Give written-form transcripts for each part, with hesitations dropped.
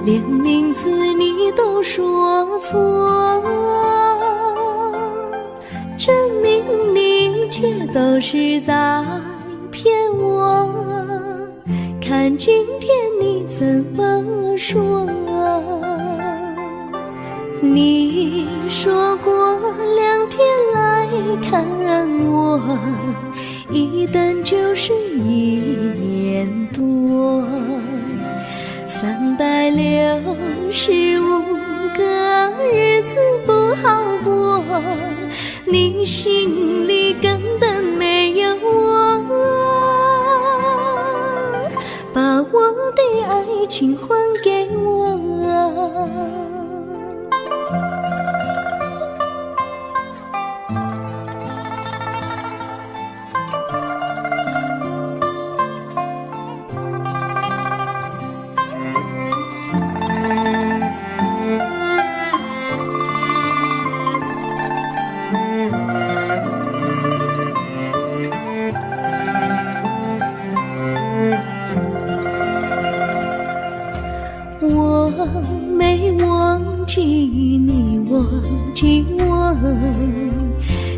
连名字你都说错，证明你却都是在骗我。看今天你怎么说？你说过2天来看我，一等就是1年多，365个日子不好过，你心里根本没有我，把我的爱情还给我。我没忘记你忘记我，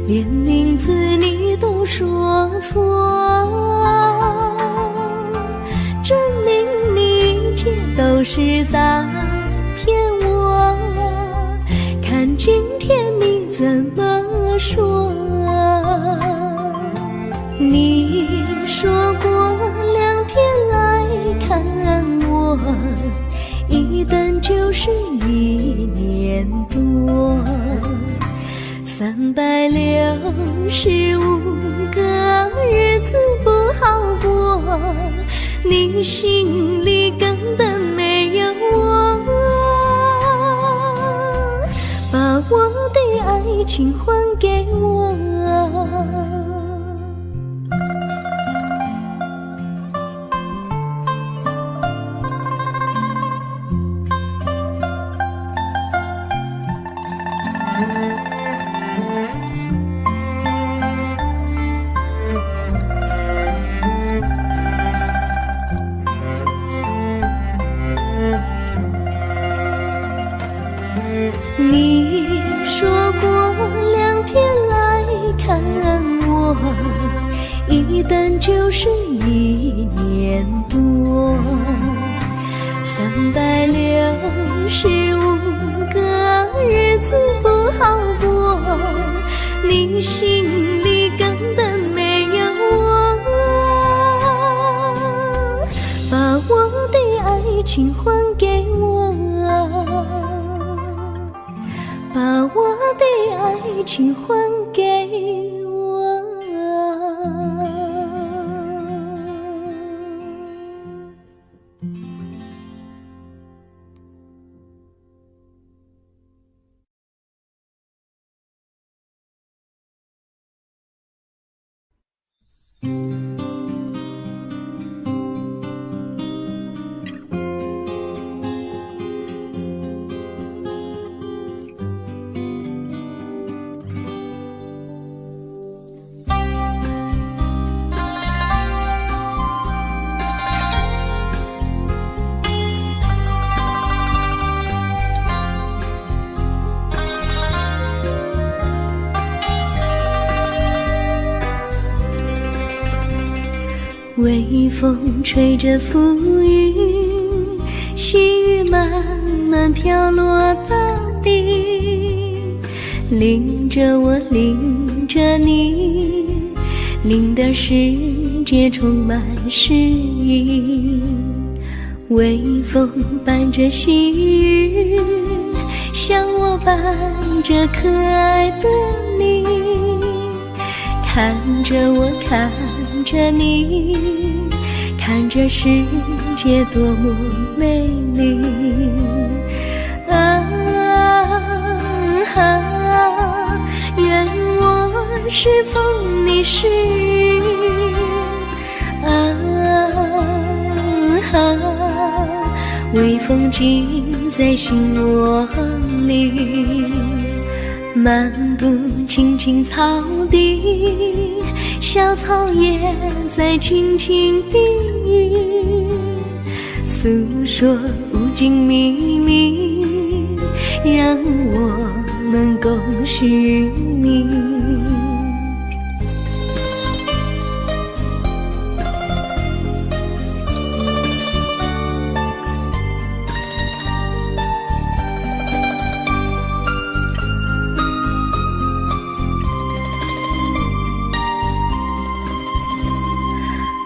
连名字你都说错，证明你却都是在骗我。看今天你怎么说？你说过2天来看我，一等就是1年多，365个日子不好过，你心里根本没有我，把我的爱情还给我。你说过2天来看我，一等就是1年多，365个日子不好过，你心里根本没有我，把我的爱情还给我，把我的爱情还给我。微风吹着浮云，细雨慢慢飘落大地，淋着我，淋着你，淋的世界充满诗意。微风伴着细雨，像我伴着可爱的你，看着我，看着你，看着世界多么美丽啊啊！愿我是风，你是雨啊啊！微风记在心窝里，漫步青青草地，小草也在轻轻低语，诉说无尽秘密，让我们共许命。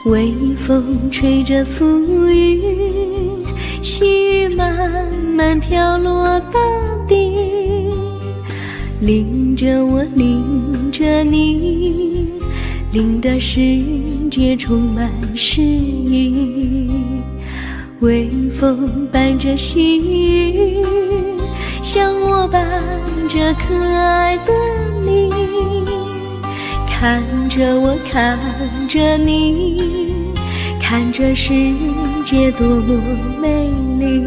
微风吹着浮云，细雨慢慢飘落大地，淋着我，淋着你，淋得世界充满诗意。微风伴着细雨，像我伴着可爱的你，看着我，看着你，看这世界多么美丽。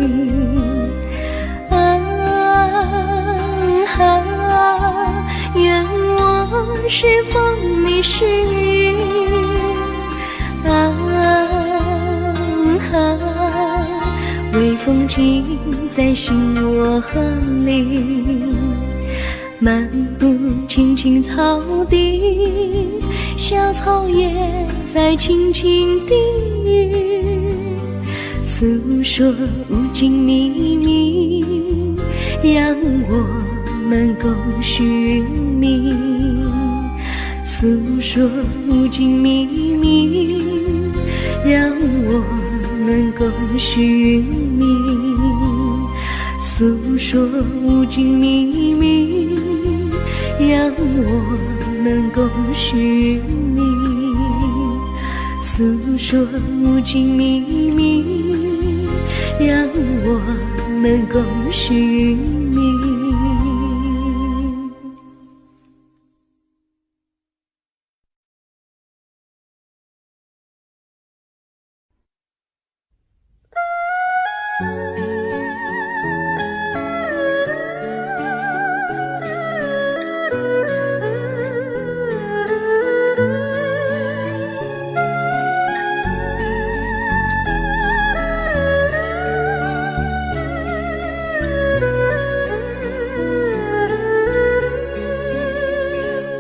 愿我是风，你是雨。微风尽在心窝里，漫步青青草地，小草也在轻轻低语，诉说无尽秘密，让我们共许命。诉说无尽秘密，让我们共许命。诉说无尽秘密，让我们共许命。诉说无尽秘密，让我们共许命。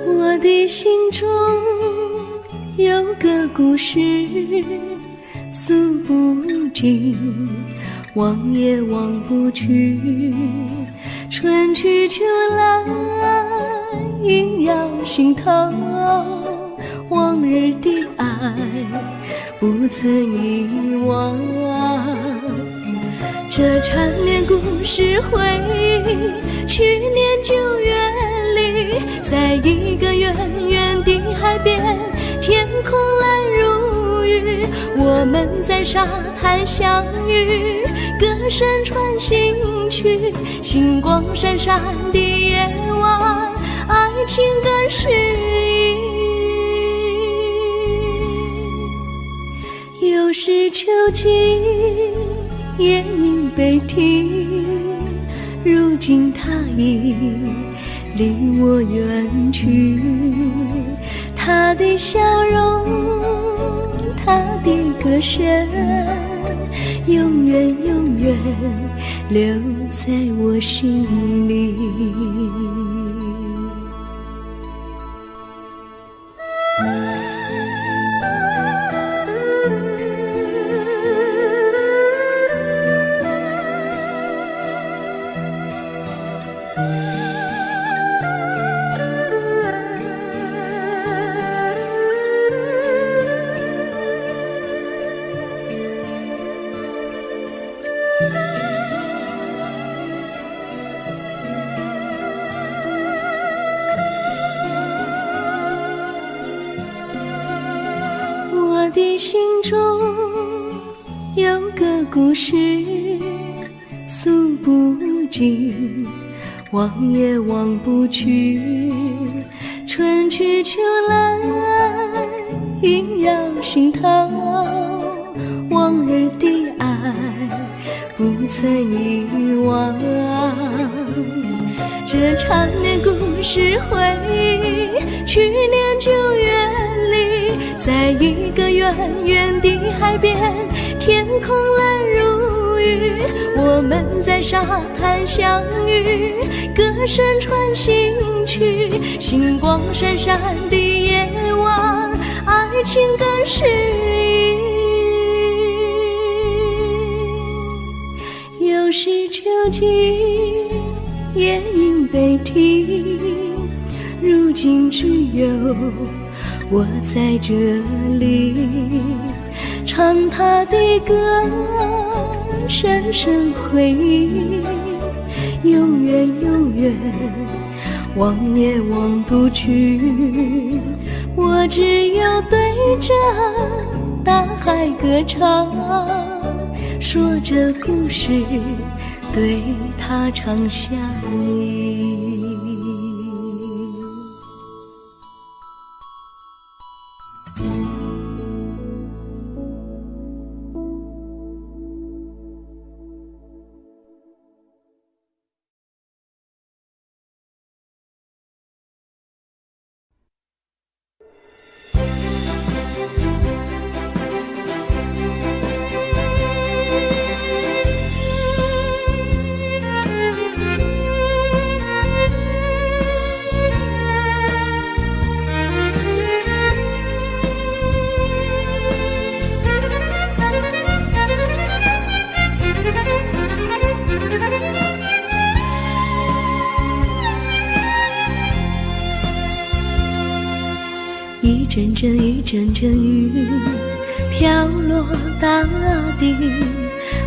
我的心中有个故事诉不尽，忘也忘不去。春去秋来萦绕心头，往日的爱不曾遗忘。这缠绵故事回忆，去年9月里，在一个远远的海边，天空蓝如玉，我们在沙滩相遇，歌声传心曲，星光闪闪的夜晚，爱情更诗意。又是秋季，夜莺悲啼，如今他已离我远去，他的笑容，他的歌声，永远永远留在我心里。我的心中有个故事诉不尽，忘也忘不去。春去秋来萦绕心头，往日的爱不曾遗忘。这缠绵故事回忆，去年9月里，在一个远远的海边，天空蓝如雨，我们在沙滩相遇，歌声传心曲，星光闪闪的夜晚，爱情更诗意。又是秋季，夜莺北啼，如今只有我在这里，唱他的歌，深深回忆，永远永远，望也望不去。我只有对着大海歌唱，说着故事，对他唱想你。一阵阵一阵阵雨飘落大地，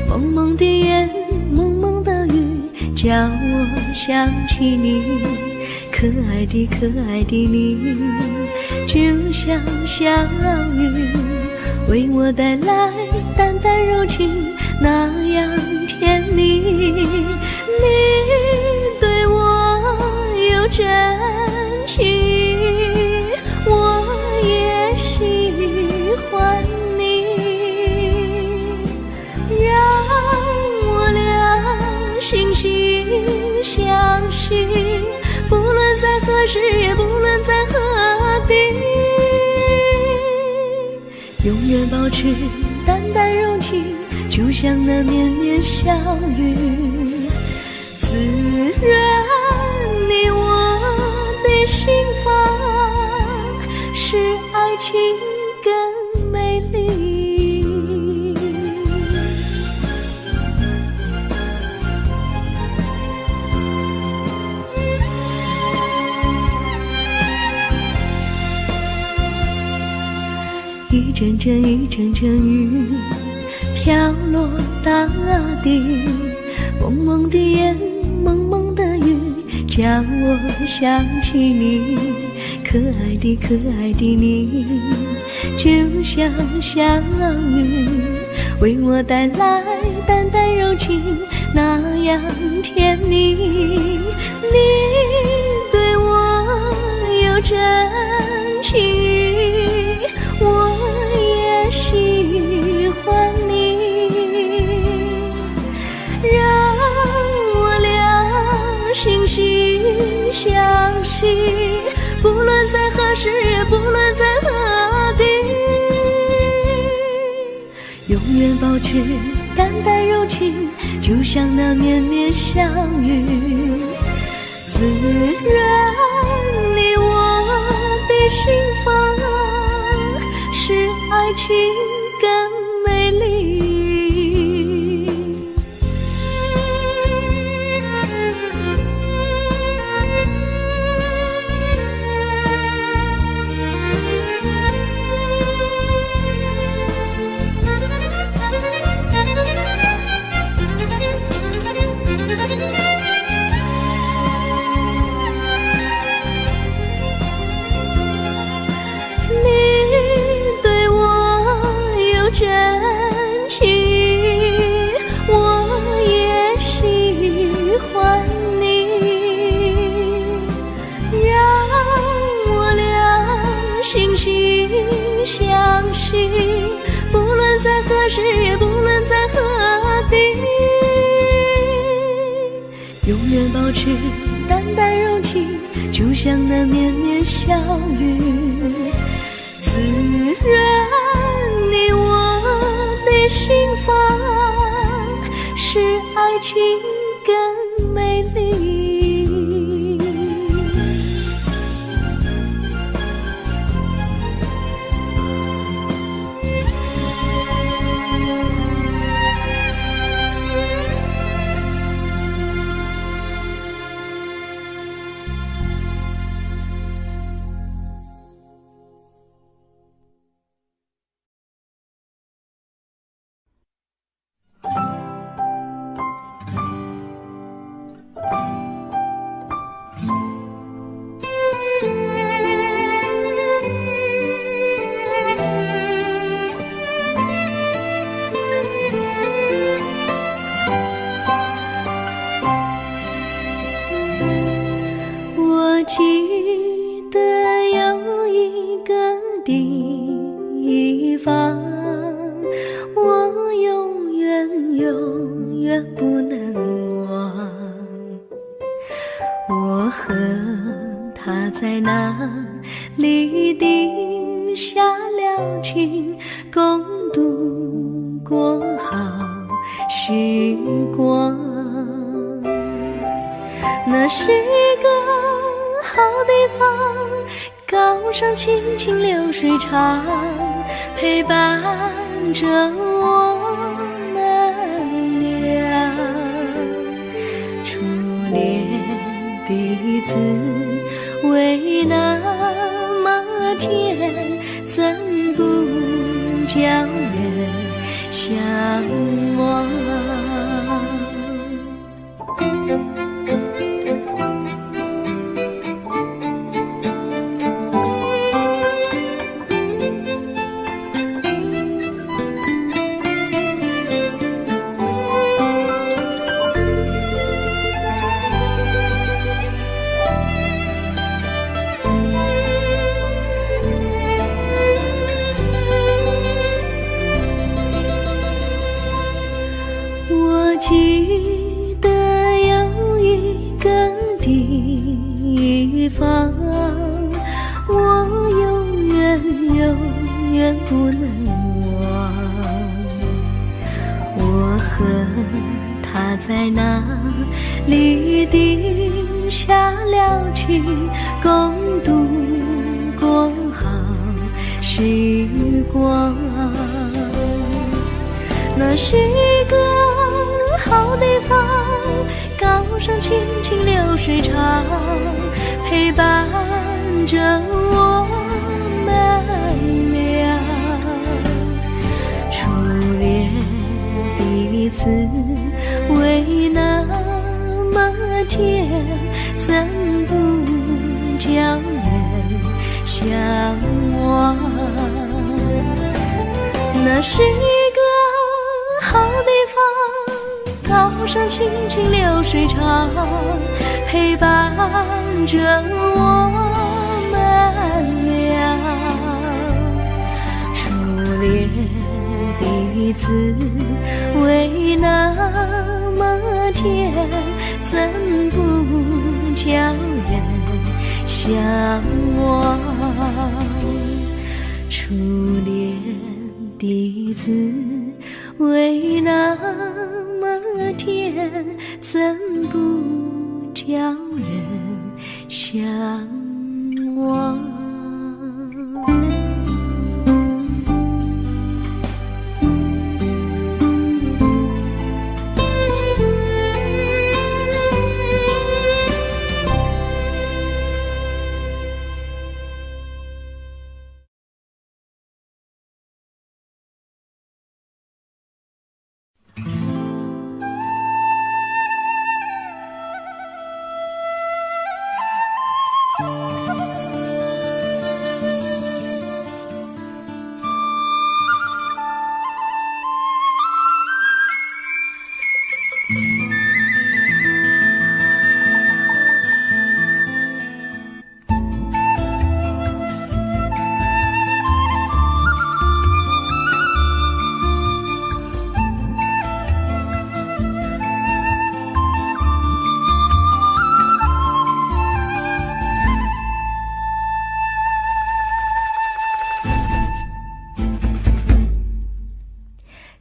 蒙蒙的烟，蒙蒙的雨，叫我想起你，可爱的可爱的你，就像小雨，为我带来淡淡柔情，那样甜蜜。你对我有真情，我也喜欢你，让我俩惺惺相惜，不论在何时，也不论在何地，永远保持淡淡柔情，就像那绵绵小雨，滋润你我的心房，使爱情更美丽。一阵阵一阵阵雨飘落大地，蒙蒙的烟，蒙蒙的雨，叫我想起你，可爱的可爱的你，就像小雨，为我带来淡淡柔情，那样甜蜜。你对我有真情，我也喜欢你，让我俩惺惺相惜，不论在何时，也不论在何地，永远保持淡淡柔情，就像那绵绵小雨，滋润你我的心房，使爱情更美丽。真情，我也喜欢你，让我俩惺惺相惜，不论在何时，也不论在何地，永远保持淡淡柔情，就像那绵绵小雨，滋润你我的心房，爱情更美丽。我记得有一个地方，我永远不能忘。我和他在那里定下了情，共度过好时光。那是一个好地方，高山青青流水长，陪伴着我们俩。初恋的滋味那么甜，怎不叫人向往？我记得有一个地方，我永远不能忘。我和他在那里定下了情，共度过好时光。那是一个好地方，高山青青流水长，陪伴着我们俩。初恋的滋味那么甜，怎不叫人向往？那是一个好地方，高山青青流水长，陪伴着我们俩。初恋的滋味那么甜，怎不叫人向往？初恋的滋味那么甜，怎不叫人向往？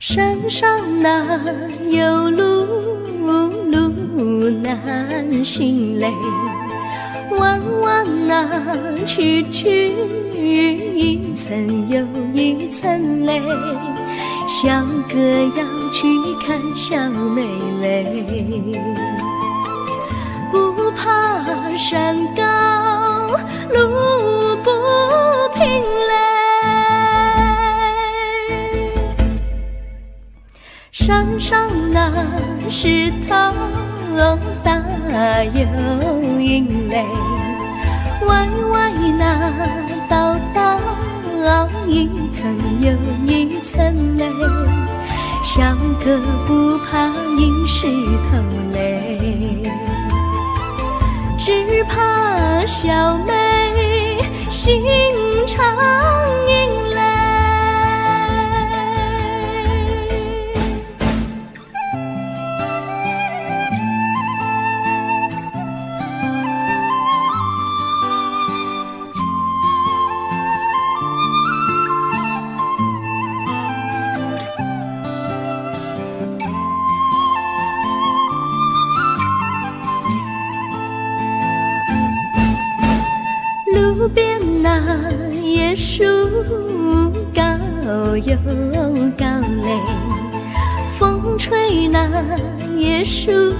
山上哪有路心累。弯弯那曲曲，一层又一层泪。小哥要去看小妹嘞，不怕山高路不平嘞。山上那石头大又阴雷，歪歪那道道一层又一层泪。小哥不怕硬石头嘞，只怕小妹心肠阴雷。路边那椰树高又高嘞，风吹那椰树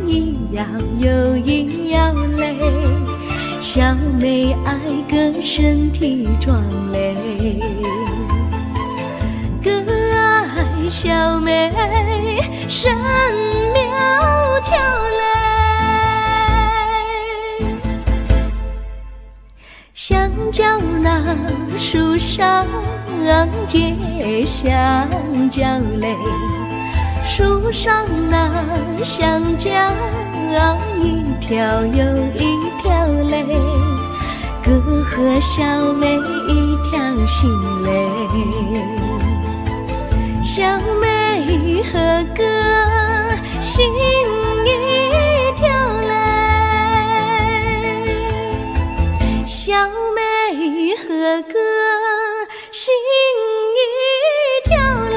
一摇又一摇嘞。小妹爱个身体壮嘞，哥爱小妹身苗条嘞。香蕉那树上结香蕉嘞，树上那香蕉一条又一条嘞，哥和小妹一条心嘞，小妹和哥心一条嘞。小妹和哥心一条嘞。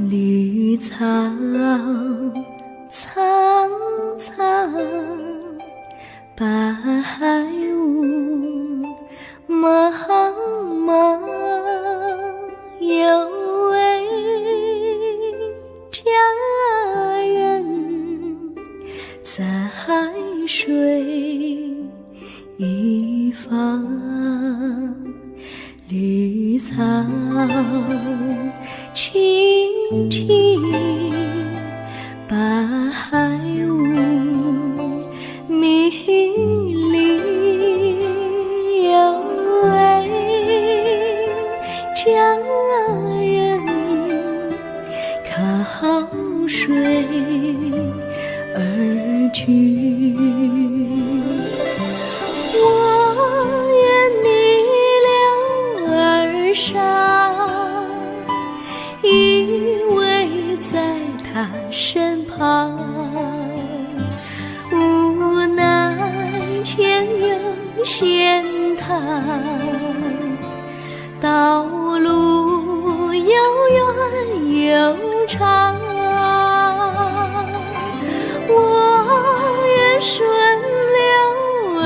绿草苍苍，白雾茫茫，有位佳人在水一方，绿草青青，白雾迷离，有位佳人靠水而居。我愿逆流而上，依偎在他身旁，无奈前有险滩，道路又远又长，我愿顺流而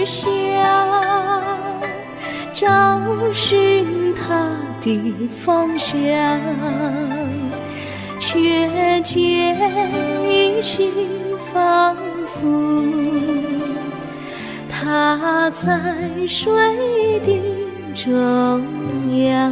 下，找寻他的方向，却却见依稀仿佛，他在水的中央。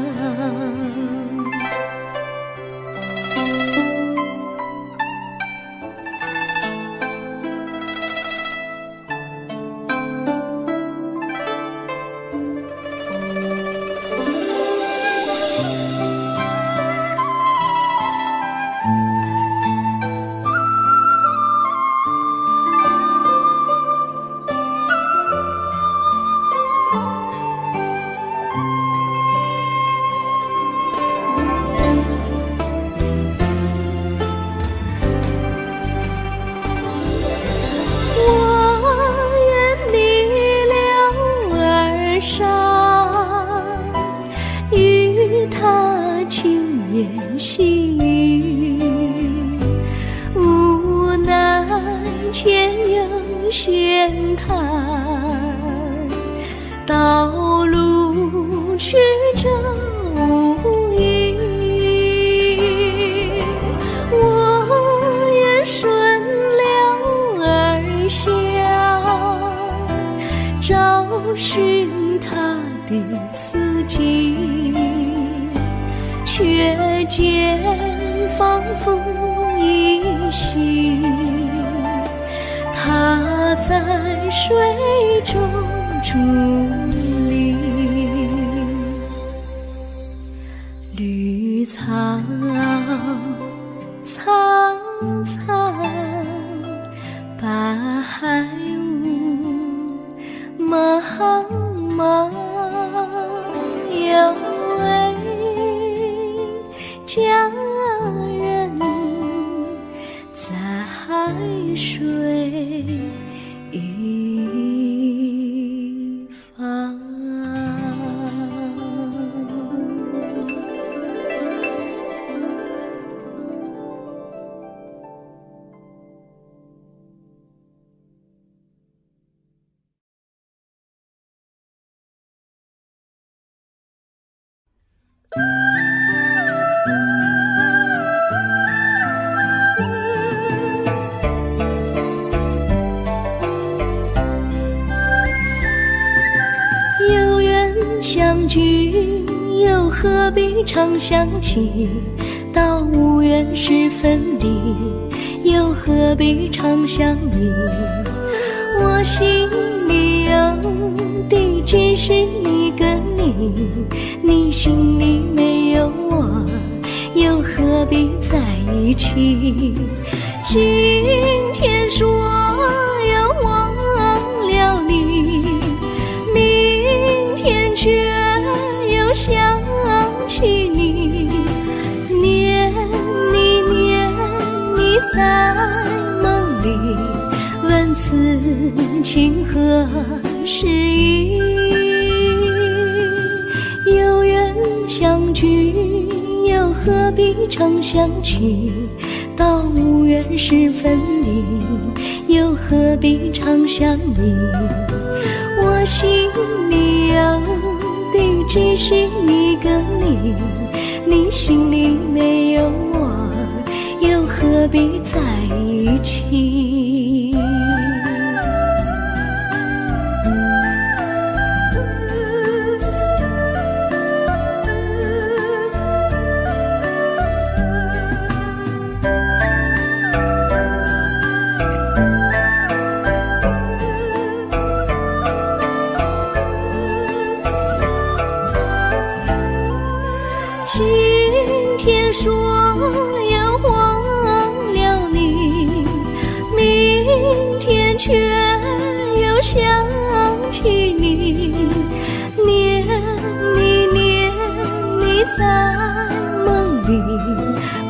细雨，无奈前有险滩，道路曲折无依。我愿顺流而下，找寻他的足迹，却见仿佛依稀，他在水中伫立。绿草苍苍，白雾茫茫，有位佳人在水一方。有缘相聚，又何必常想起？到无缘时分离，又何必常想你？我心里有的只是一个你，你心里没有我，又何必在一起？今天说要忘了你，明天却又想起你，念你念你在梦里，问此情何时已？有缘相聚，又何必常想起？到无缘时分离，又何必常想你？我心里有的只是一个你，你心里没有我，又何必在一起？今天说要忘了你，明天却又想起你，念你念你在梦里，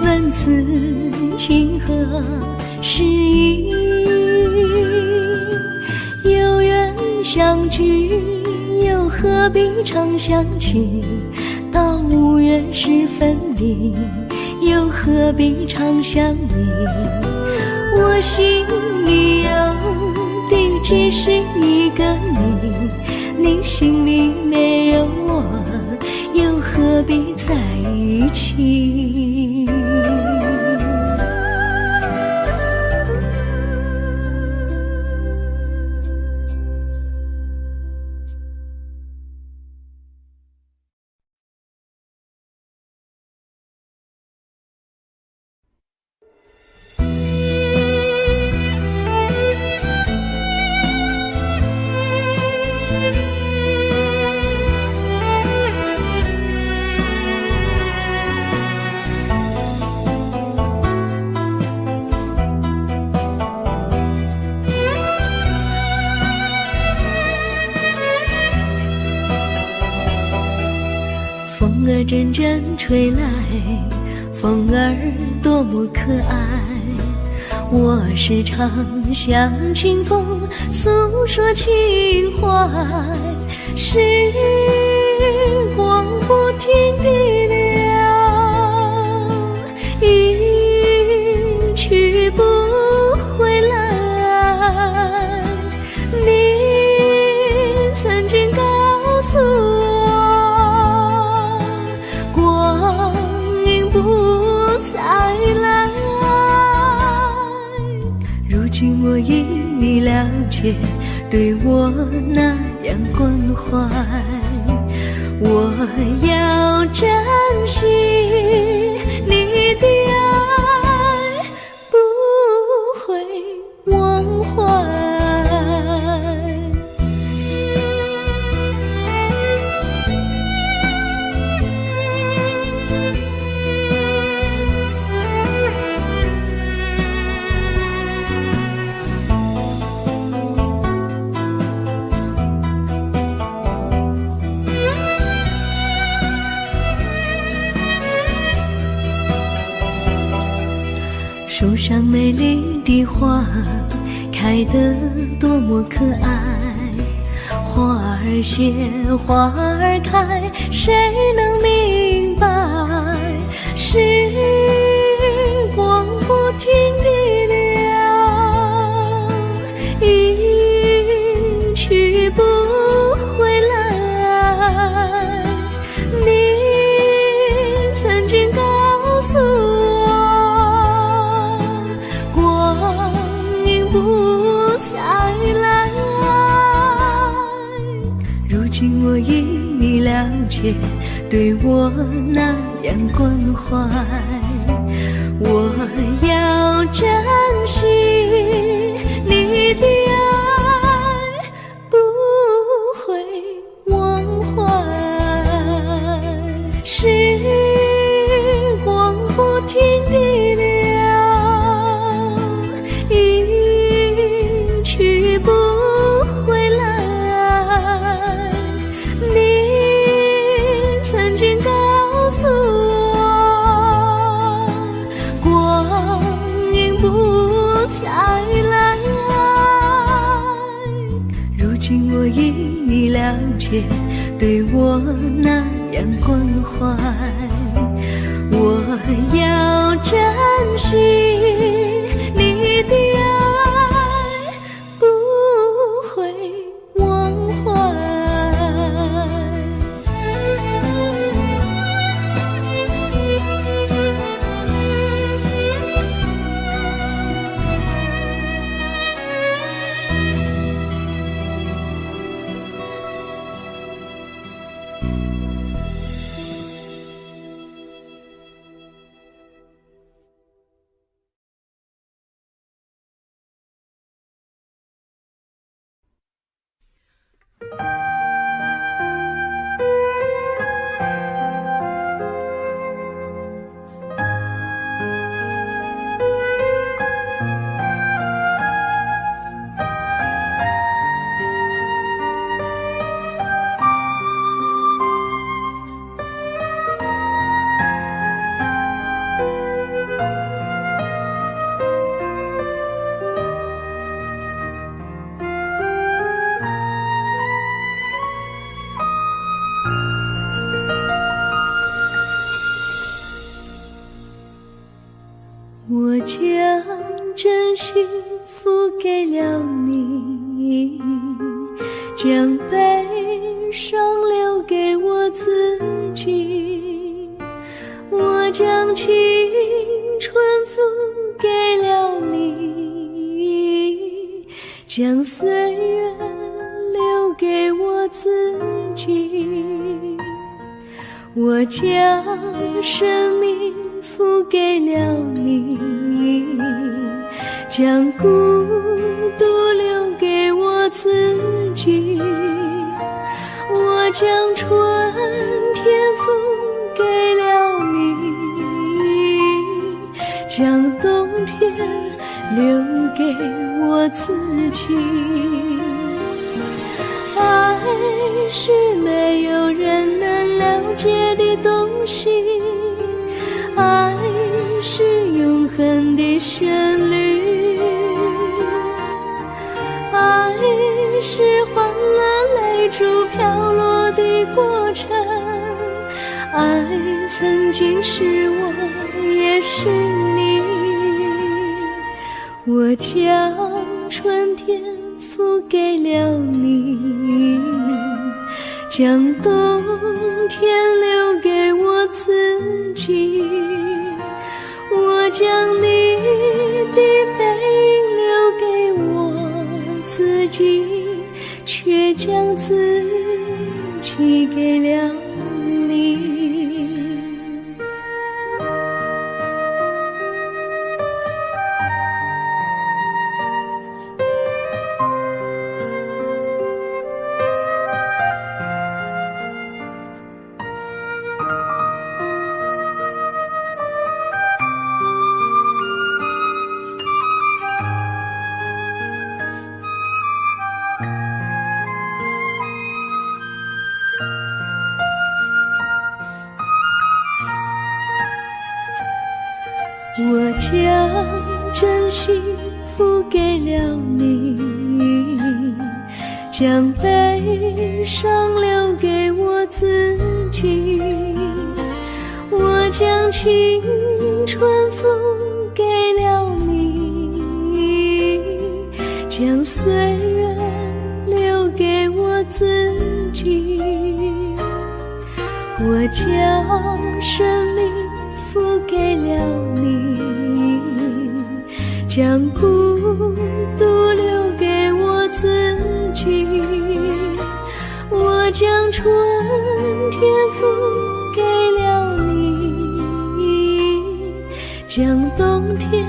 问此情何时已？有缘相聚，又何必常想起？到无缘时分离，又何必常想你？我心里有的只是一个你，你心里没有我，又何必在一起？阵阵吹来，风儿多么可爱。我时常向清风诉说情怀，时光不停地流，一去不回来。你曾经告诉我，光阴不再来。如今我已了解，对我那样关怀，我要珍惜你的爱，不会忘怀。树上美丽的花开得多么可爱，花儿谢，花儿开，谁能明白？时光不停地流，一去不回来。你曾经告诉我，不再来。如今我已了解，对我那样关怀，我要珍惜你的爱，不会忘怀。时光不停地流，去不回来。你曾经告诉我，光阴不再来。如今我已了解，对我那样关怀，我要珍惜你的爱，不会忘怀。我将真心付给了你，将悲伤留给我自己。我将青春付给了你，将岁月留给我自己。我将生命付给了你，将孤独留给我自己。我将春天付给了你，将冬天留给我自己。爱是没有人能了解的东西，爱是永恒的旋律，爱是换了泪珠飘落的过程，爱曾经是我也是你，我将春天付给了你，将冬天留给我自己，我将你的背影留给我自己，却将自己给了你。我将真心付给了你，将悲伤留给我自己，我将青春付给了你，将岁月留给我自己，我将生命付给了你，将孤独留给我自己，我将春天付给了你，将冬天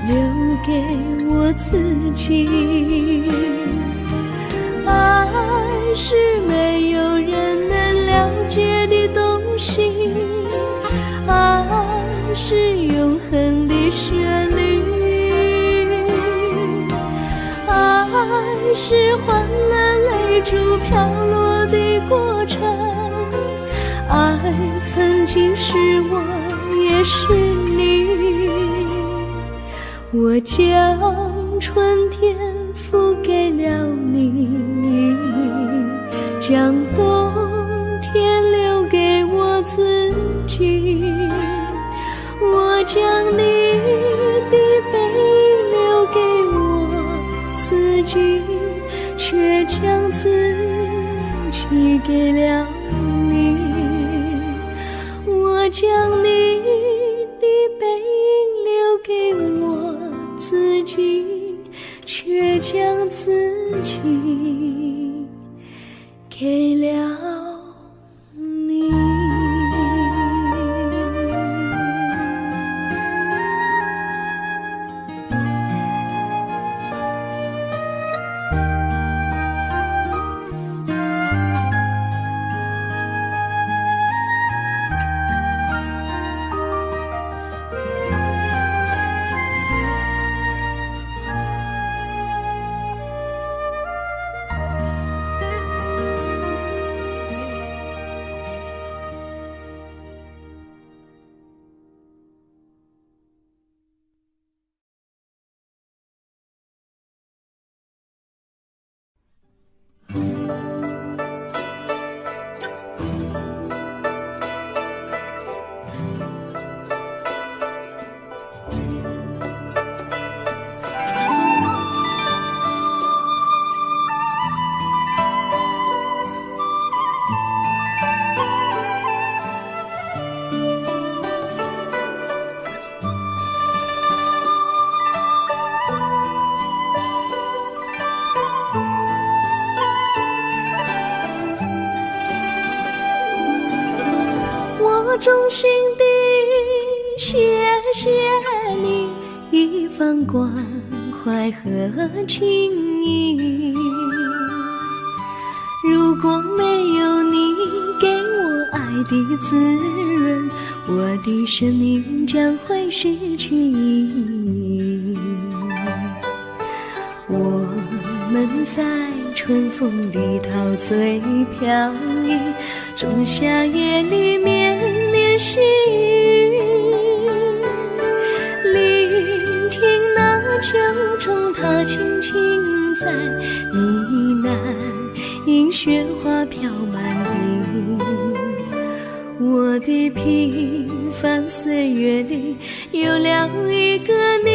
留给我自己。爱是没有人能了解的东西，爱是永恒的旋律，爱是换了泪珠飘落的过程，爱曾经是我也是你，我将春天付给了你，将冬天留给我自己，我将你的背影留给我自己，却将自己给了你，我将你的背影留给我自己，却将自己给了你。衷心地谢谢你一番关怀和情谊，如果没有你给我爱的滋润，我的生命将会失去意义。我们在春风里陶醉飘逸，仲夏夜里绵绵细雨，聆听那秋虫它轻轻在呢喃，映雪花飘满地。我的平凡岁月里有了一个你，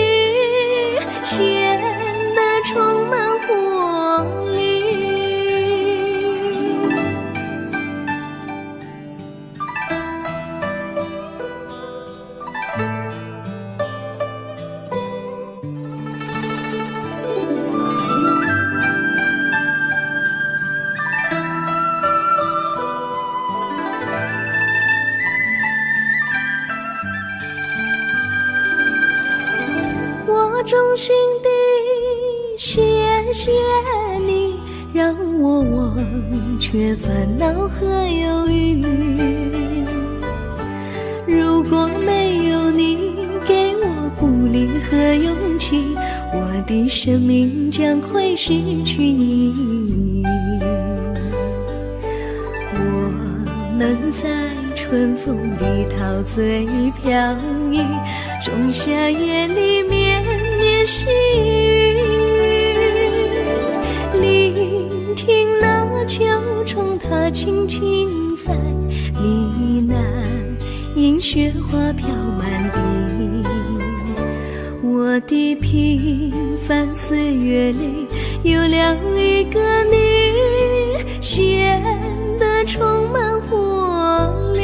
显得充满活力。我衷心地谢谢你，让我忘却烦恼和忧郁。如果没有你给我鼓励和勇气，我的生命将会失去意义。我能在春风里陶醉飘逸，仲夏夜里绵绵细雨，聆听那秋虫它轻轻在呢喃，映雪花飘满地。我的平凡岁月里有了一个你，显得充满活力。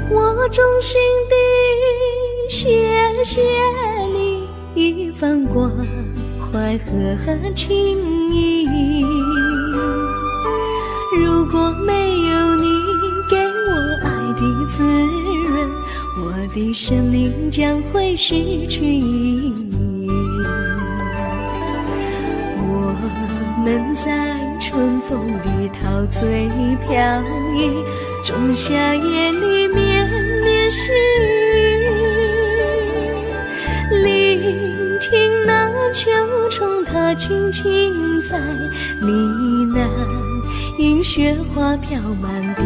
我衷心地谢谢你一番关怀和情谊，如果没有你给我爱的滋润，我的生命将会失去意义。我能在春风里陶醉飘逸，仲夏夜里绵绵细雨，聆听那秋虫它轻轻在呢喃，映雪花飘满地。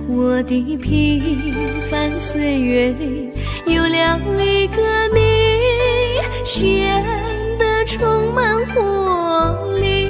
我的平凡岁月里有了一个你，显得充满活力。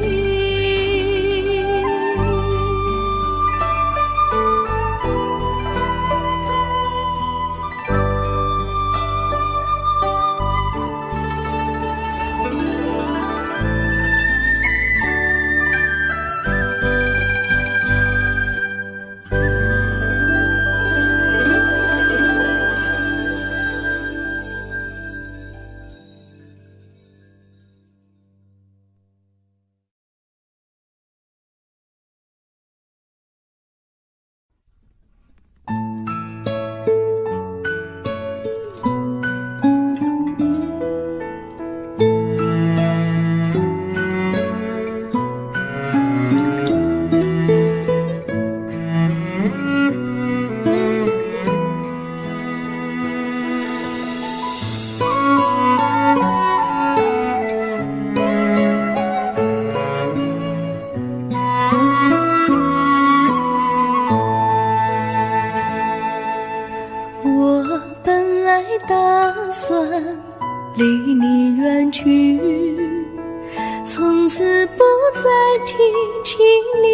离你远去，从此不再提起你。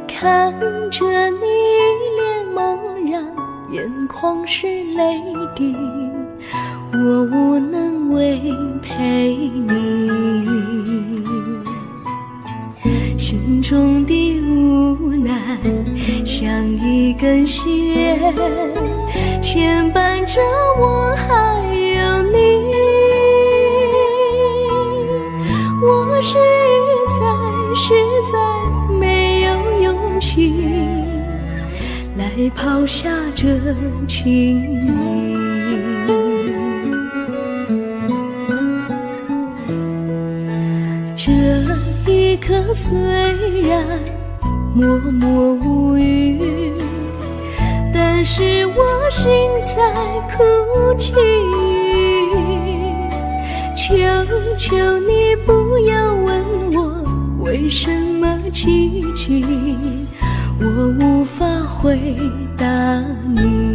看着你脸茫然，眼眶是泪滴，我无能为陪你。心中的无奈像一根线，牵绊着我还有你。我实在没有情，来抛下这情意。这一刻虽然默默无语，但是我心在哭泣。求求你不要问我为什么寂静，我无法回答你。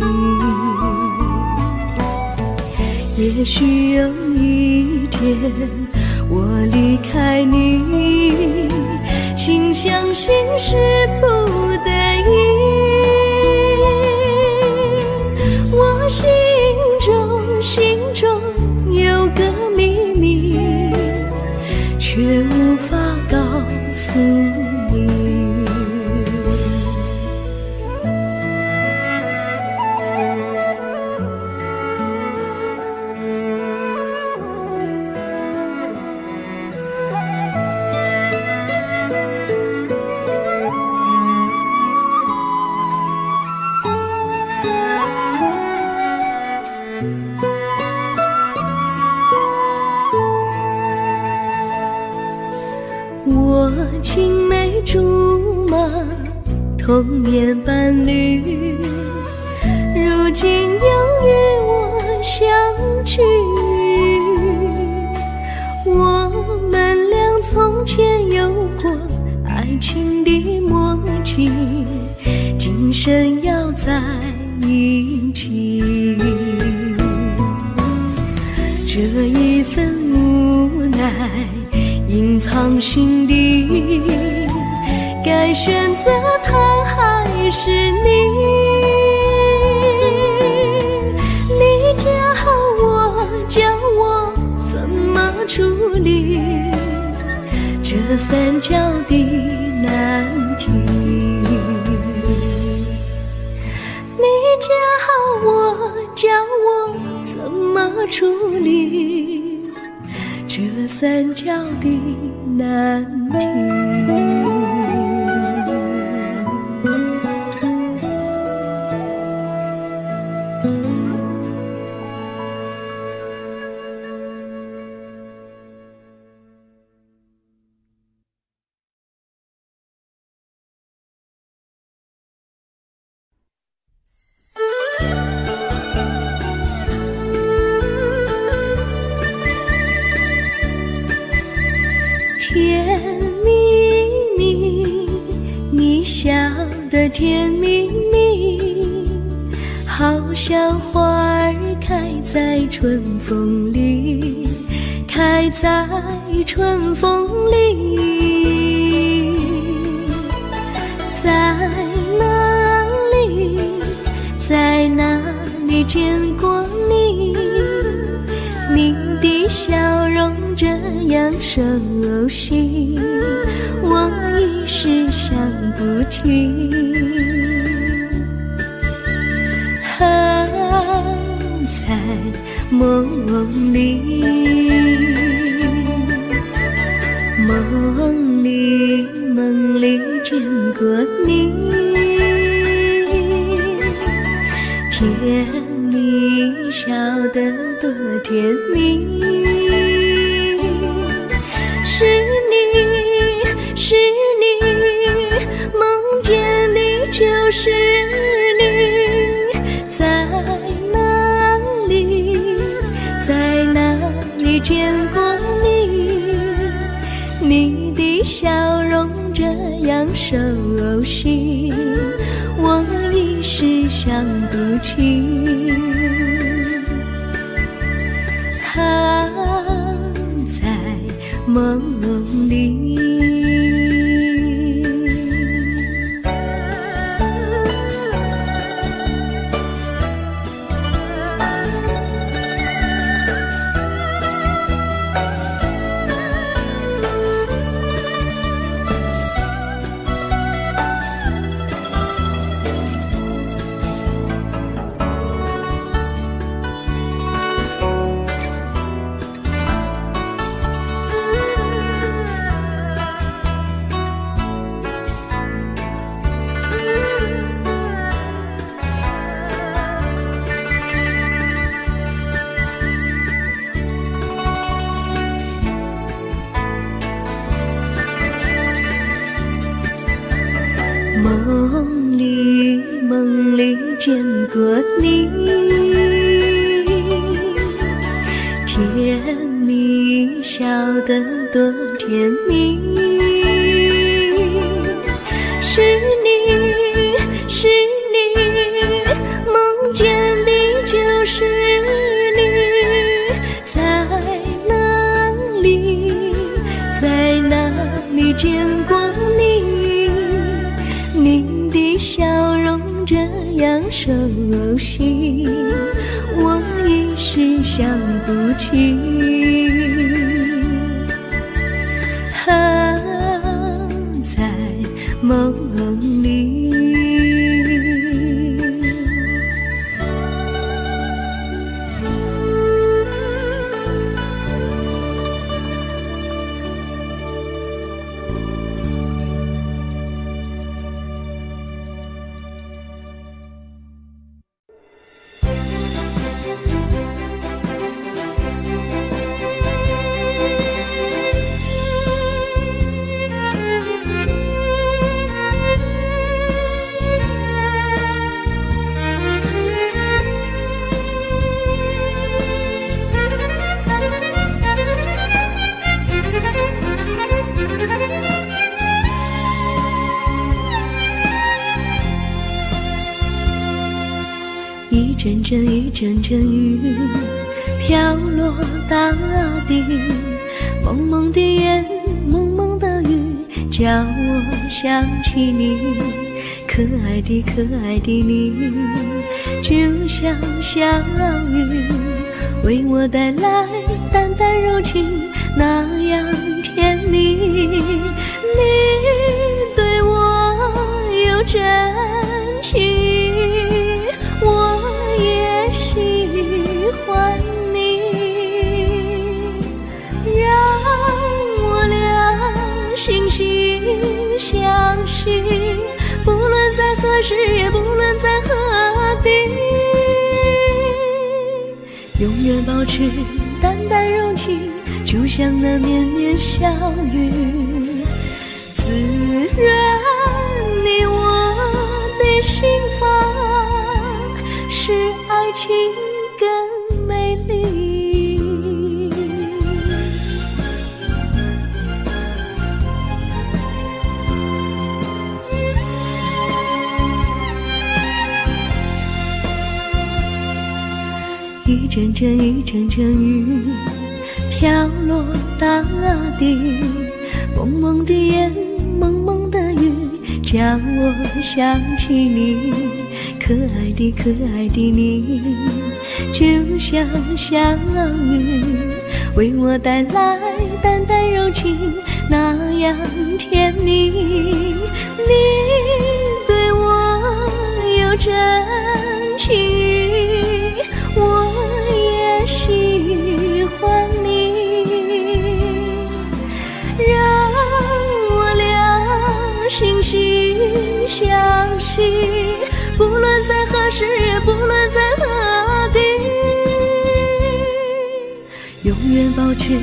也许有一天我离开你，心相信是不得已。我心中有个秘密，却无法告诉你。我青梅竹马，童年伴侣，如今又与我相聚。我们俩从前有过爱情的默契，今生要在一起。这一份无奈隐藏心底，该选择他还是你？你教我怎么处理这三角的难题？你教我怎么处理这三角的难题？甜蜜蜜，你笑得甜蜜蜜，好像花儿开在春风里，开在春风里。在哪里，在哪里见过你？你的笑容这样熟悉，我一时想不起。在梦里，梦里见过你，甜蜜笑得多甜蜜。是你，梦见你就是你，在哪里见过你？你的笑容这样熟悉，我一时想不起。在梦里。过你，甜蜜笑得多甜蜜，是你，是你，梦见的就是你，在哪里，在哪里见过你？你的笑容这样熟悉，我一时想不起。在梦里，一阵阵一阵阵雨飘落大地，蒙蒙的烟，蒙蒙的雨，叫我想起你，可爱的可爱的你，就像小雨，为我带来淡淡柔情，那样甜蜜。你对我有真情，我也喜欢你，让我俩惺惺相惜，不论在何时，也不论在何地，永远保持淡淡柔情，就像那绵绵小雨，滋润你我的心房，使爱情更美丽。一阵阵一阵阵雨飘落大地，蒙蒙的烟，蒙蒙的雨，叫我想起你，可爱的可爱的你，就像小雨，为我带来淡淡柔情，那样甜蜜。你对我有真情，我也喜欢你，让我俩惺惺相惜，不论在何时，也不论在何地，永远保持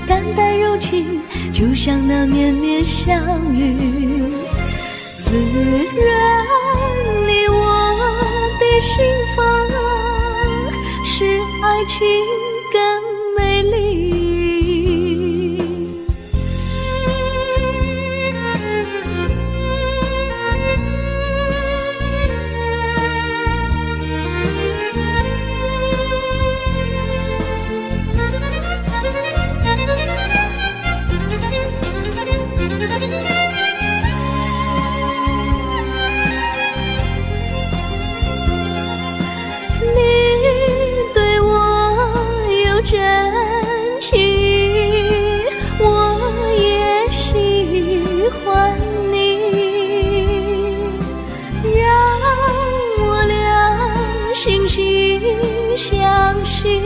淡淡柔情，就像那绵绵小雨，滋润你我的心房，使爱情更美丽。真情，我也喜欢你，让我俩惺惺相惜，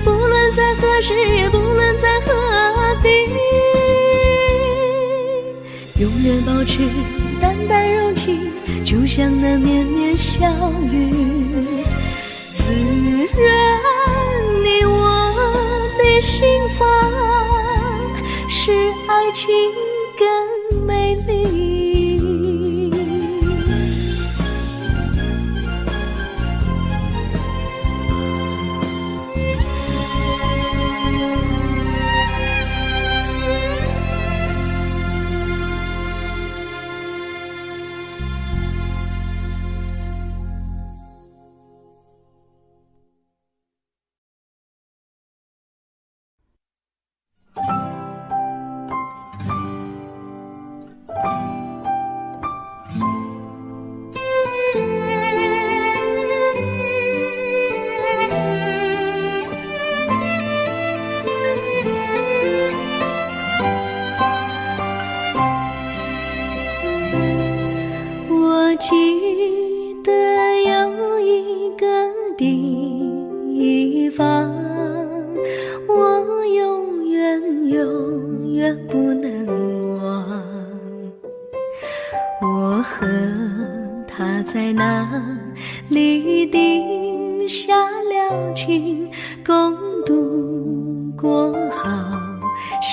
不论在何时，也不论在何地，永远保持淡淡柔情，就像那绵绵小雨，滋润你我的心房，使爱情更美丽。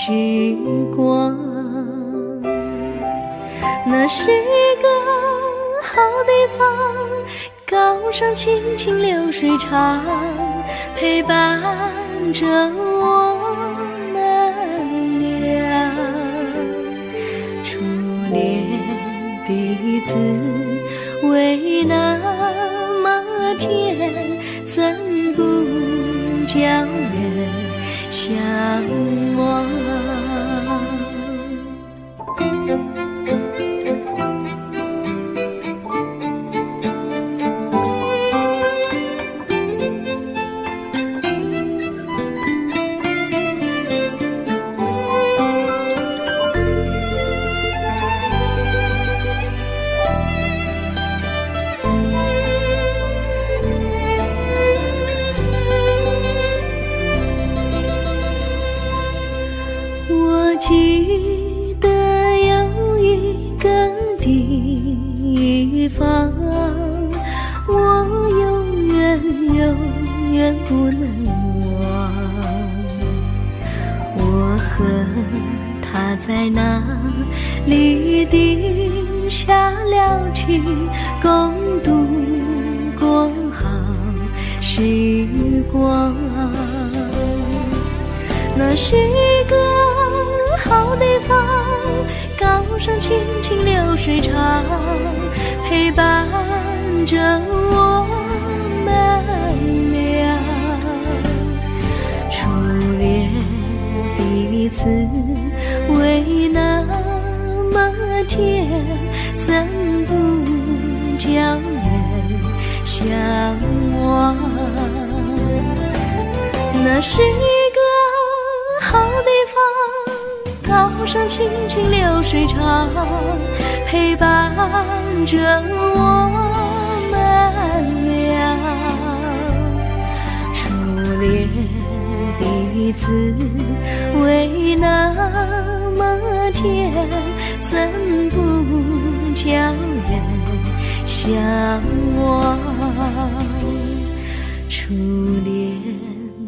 时光。那是个好地方，高山青青流水长，陪伴着我们俩。初恋的滋味那么甜，怎不叫人向往？我记得有一个地方，我永远不能忘。我和他在那里定下了情，共度过好时光。那是个好地方，高山青青流水长，陪伴着我们俩。初恋的滋味那么甜，怎不叫人向往？那是一个好地方，高山青青流水长，陪伴着我们俩。初恋的滋味那么甜，怎不叫人向往？初恋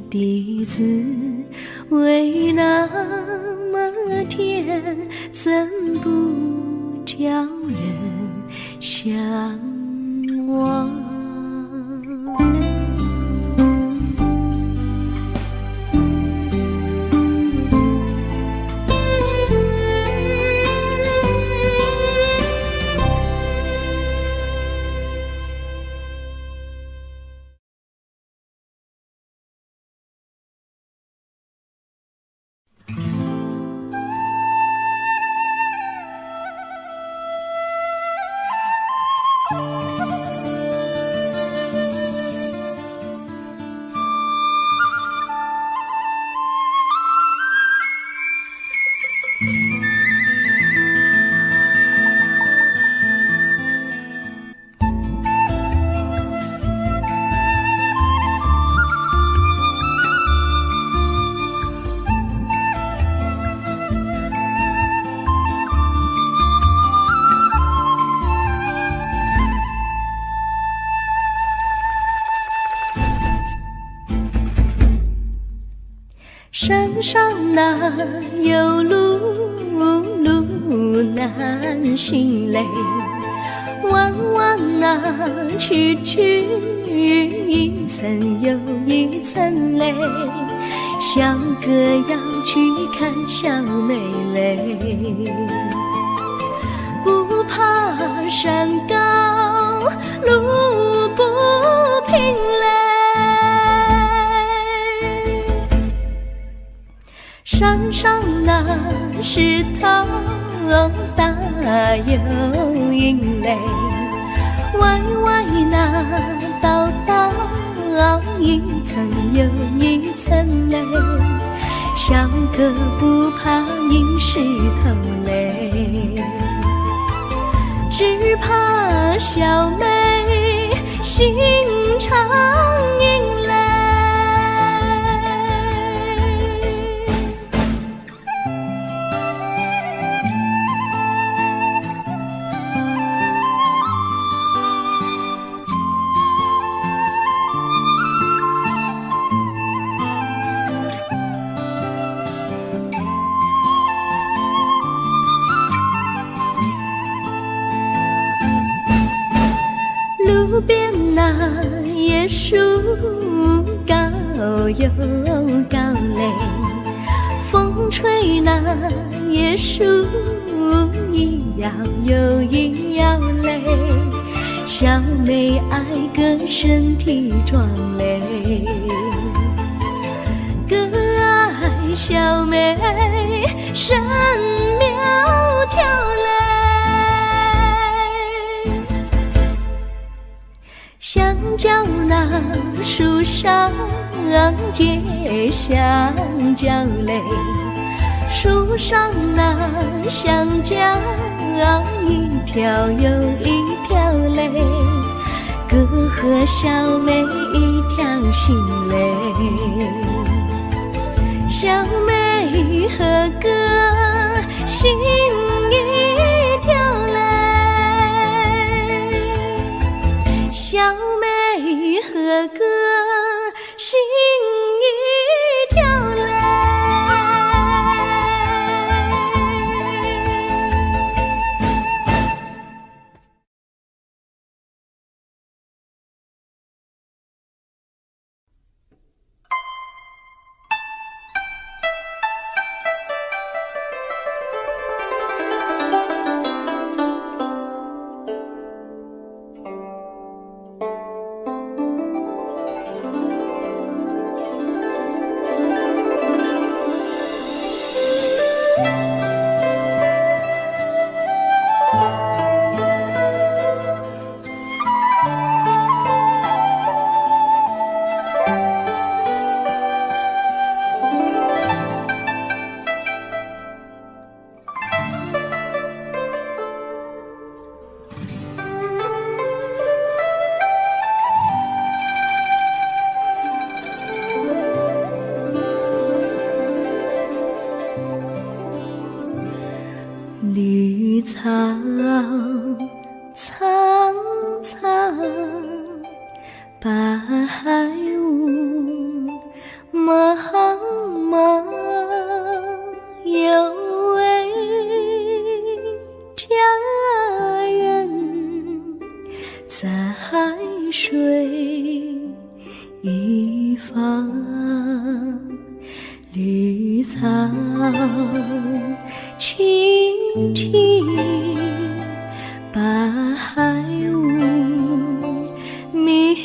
的滋味那么甜，怎不叫人向往？山上哪有路难行嘞，弯弯哪曲一层又一层嘞，小哥要去看小妹嘞，不怕山高路不平嘞，山上那石头大又硬嘞，歪歪那道一层又一层嘞，小哥不怕硬石头嘞，只怕小妹心肠硬嘞。椰树高又高嘞，风吹那椰树一摇又一摇嘞，小妹爱个身体壮嘞，个爱小妹身苗条嘞，香蕉那树上结香蕉嘞，树上那香蕉一条又一条嘞，哥和小妹一条心嘞，小妹和哥心一条嘞，小妹和哥心一条嘞。绿草苍苍，白雾茫茫，有位佳人在水一方，绿草青青，白雾迷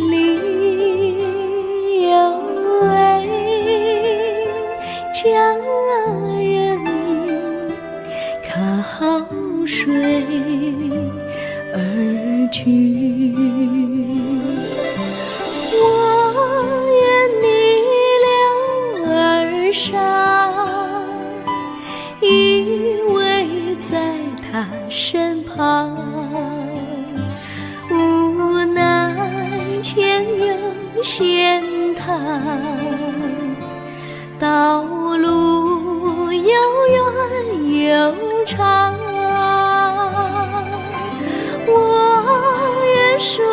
离，有位佳人靠水而居，我愿你留儿上，依偎在他身旁，无奈前有险滩，道路又远又长，我愿顺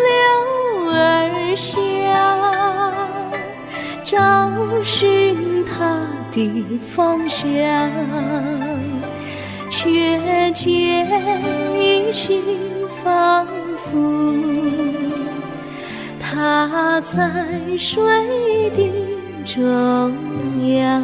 流而下，找寻他的方向，却见一心仿佛他在水的中央。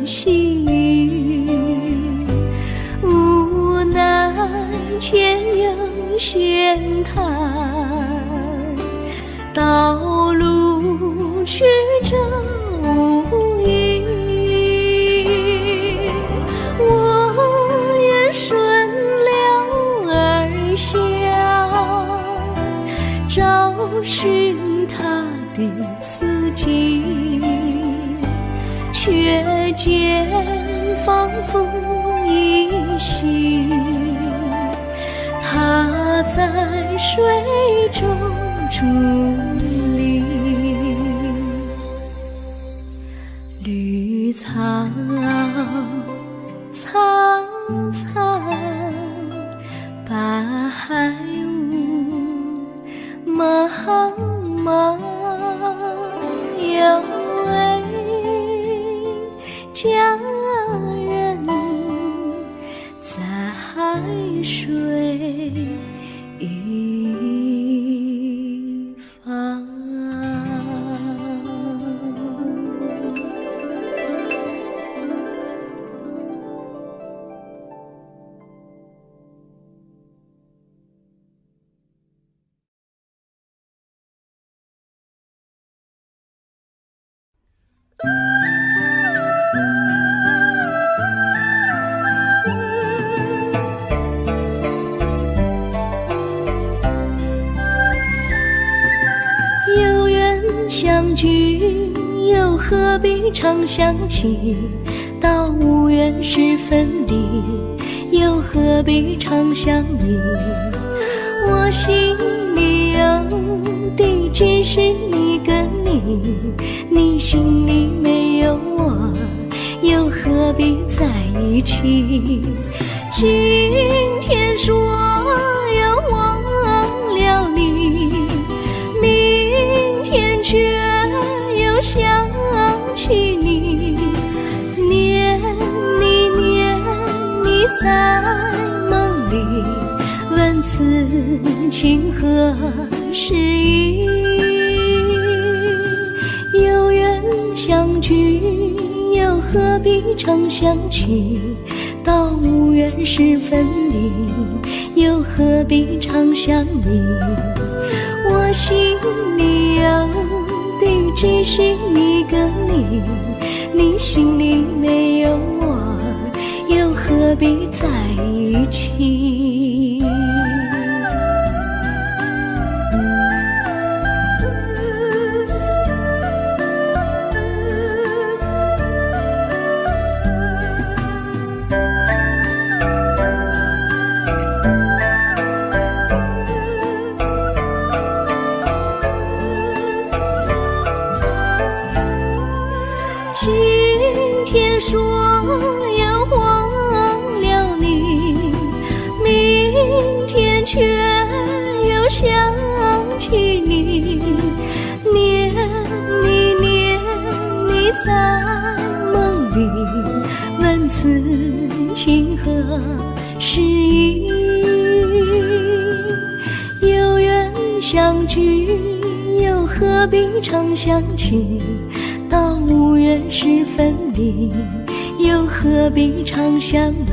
细雨，无奈前有险滩，道路曲折无依，我愿顺流而下，却见仿佛依稀，他在水中伫立。绿草苍苍，白雾茫茫，有位佳人在海水一方。有缘相聚，又何必常想起？到无缘时分离，又何必常想你？我心里有的只是一个你，你心里没有我，又何必在一起？今天说要忘了你，明天却又想起你，念你念你在梦里，问此情何时已？有缘相聚，又何必常想起？到无缘时分离，又何必常想你？我心里有的只是一个你，你心里没有我，又何必在一起？今天说要忘了你，明天却又想起你，念你念你在梦里，问此情何时已？有缘相聚，又何必常想起？到无缘时分离，又何必常想你？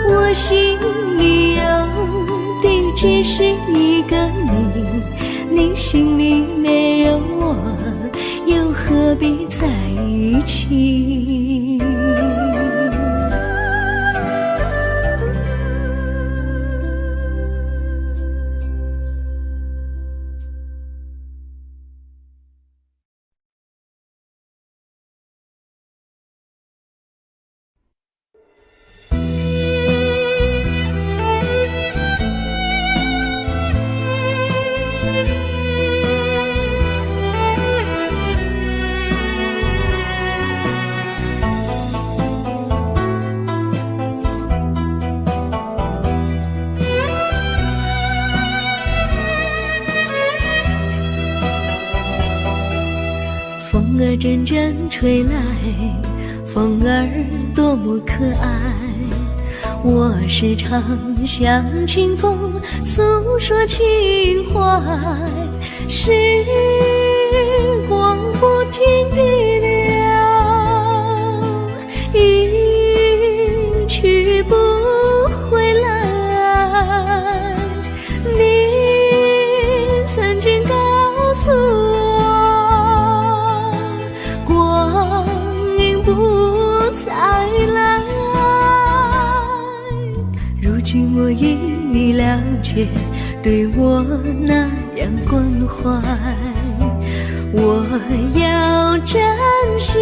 我心里有的只是一个你，你心里没有我，又何必在一起？风儿阵阵吹来，风儿多么可爱。我时常向清风诉说情怀，时光不停地流，一去不回来。你曾经告诉我，光阴不再来。如今我已了解，对我那样关怀，我要珍惜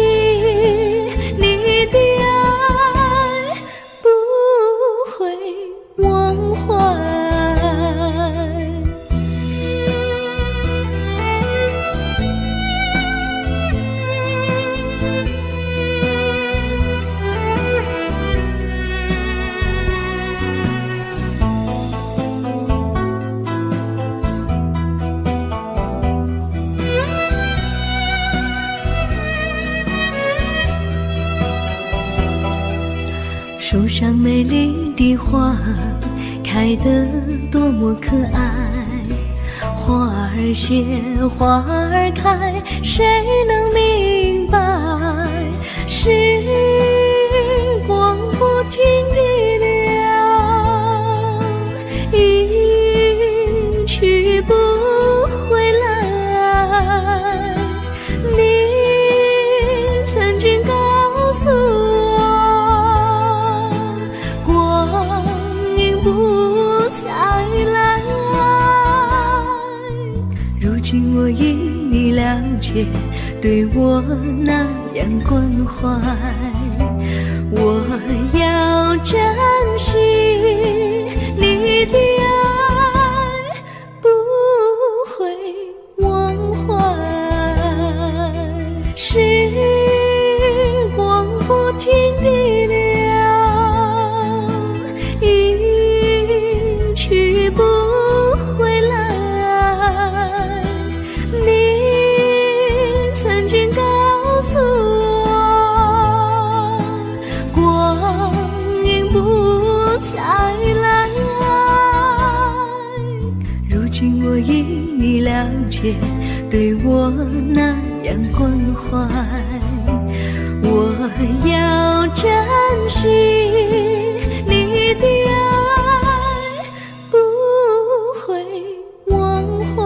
树上美丽的花开得多么可爱，花儿谢，花儿开，谁能明白？时光不停地流，一去不回来。你曾经告诉我，光阴不再来。如今我已了解，对我那样关怀，我要珍惜你的爱，不会忘怀。时光不停地流，一去不回来。你曾经告诉我，光阴不再来。如今我已了解，对我那样关怀，我要珍惜你的爱，不会忘怀。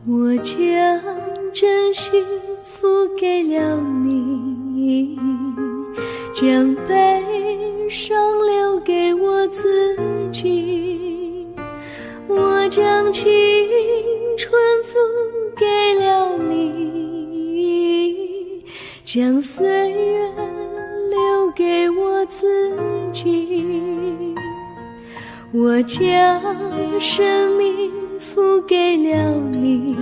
我将真心付给了你，将悲伤留给我自己。我将青春付给了你，将岁月留给我自己。我将生命付给了你，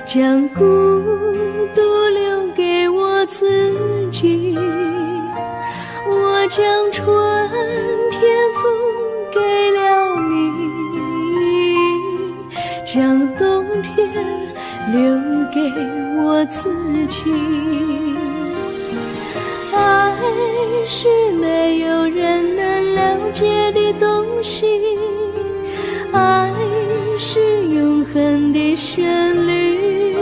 将孤独留给我自己。我将春天付给了你，将冬天留给我自己。爱是没有人能了解的东西，爱是永恒的旋律，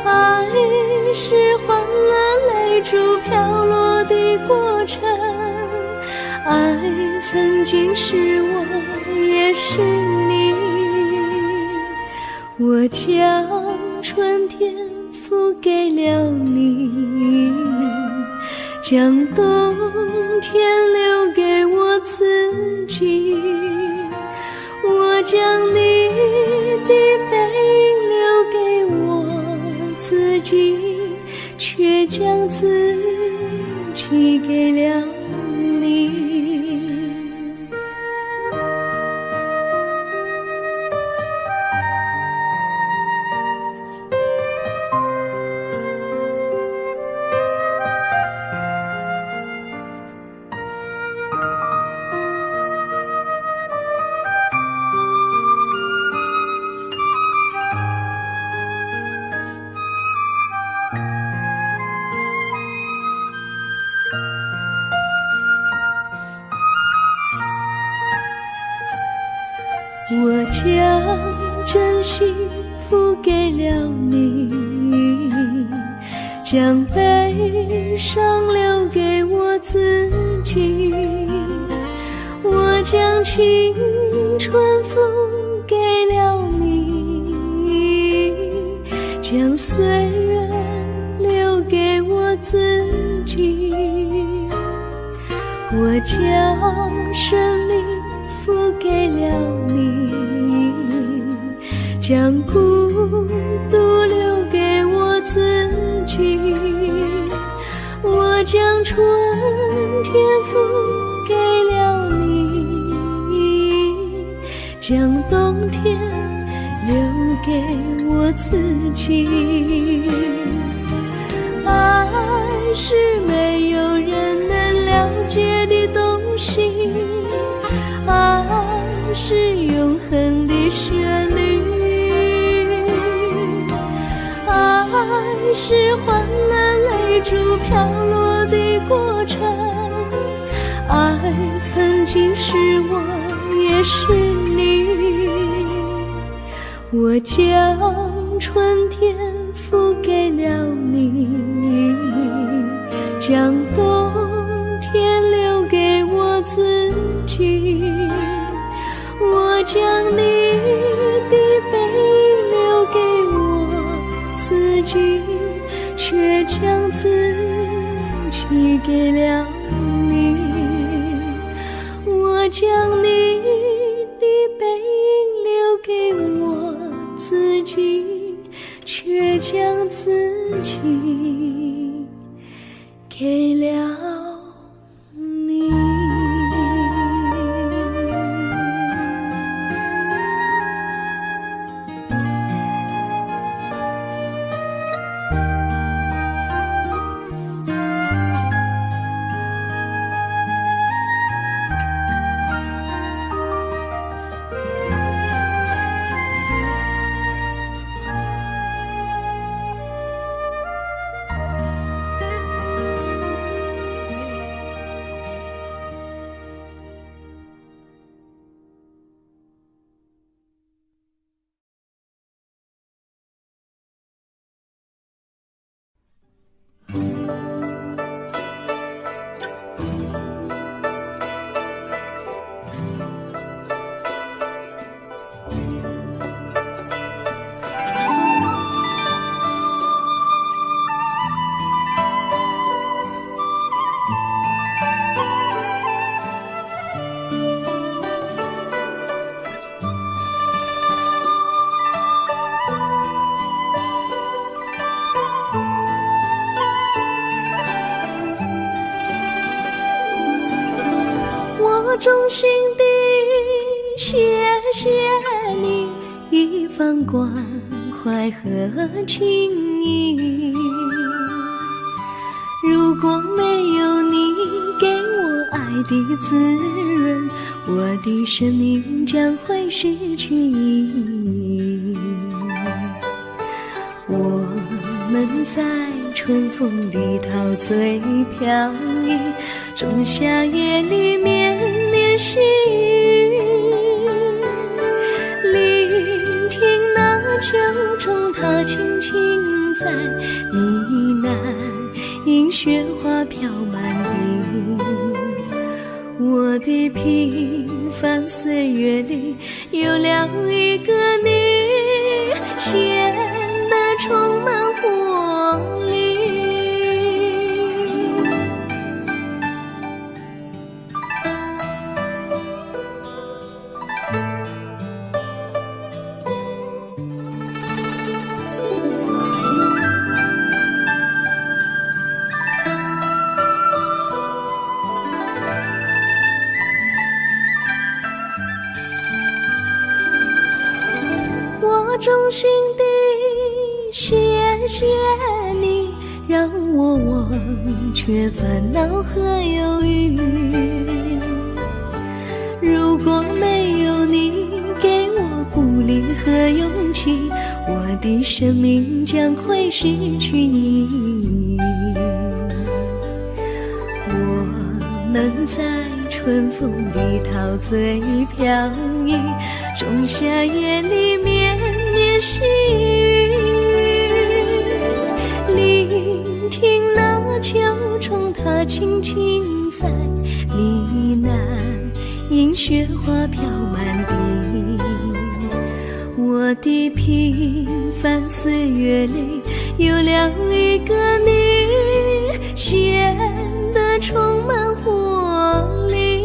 爱是换了泪珠飘落的过程，爱曾经是我也是你。我将春天付给了你，将冬天留给我自己。我将你的背影留给我自己，却将自己给了你。我将真心付给了你，将悲伤留给我自己。我将青春付给了你，将岁月留给我自己。我将生命付给了你，将孤独留给我自己。我将春天付给了你，将冬天留给我自己。爱是没有人能了解的东西，爱是永恒的旋律，爱是换了泪珠飘落的过程，爱曾经是我也是你。我将春天付给了你，将冬天留给我自己。我将你的背影留给我自己，却将自己给了你。我将你的背影留给我自己，却将自己给了你。我衷心地谢谢你一番关怀和情谊，如果没有你给我爱的滋润，我的生命将会失去意义。我们在春风里陶醉飘逸，仲夏夜里绵绵细雨，聆听那秋虫它轻轻在呢喃，因雪花飘满地。我的平凡岁月里有了一个你，显得充满活力。我衷心地谢谢你，让我忘却烦恼和忧郁。如果没有你给我鼓励和勇气，我的生命将会失去意义。我们在春春风里陶醉飘逸，仲夏夜里绵绵细雨，聆听那秋虫它轻轻在呢喃，迎雪花飘满地。我的平凡岁月里有了一个你，显得充满活力。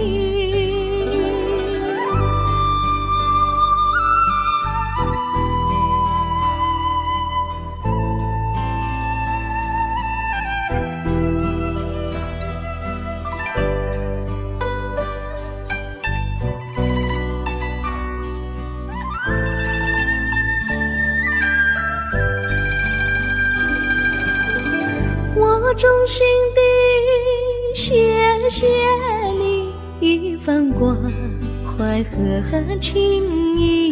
我衷心地谢谢你一番关怀和情谊，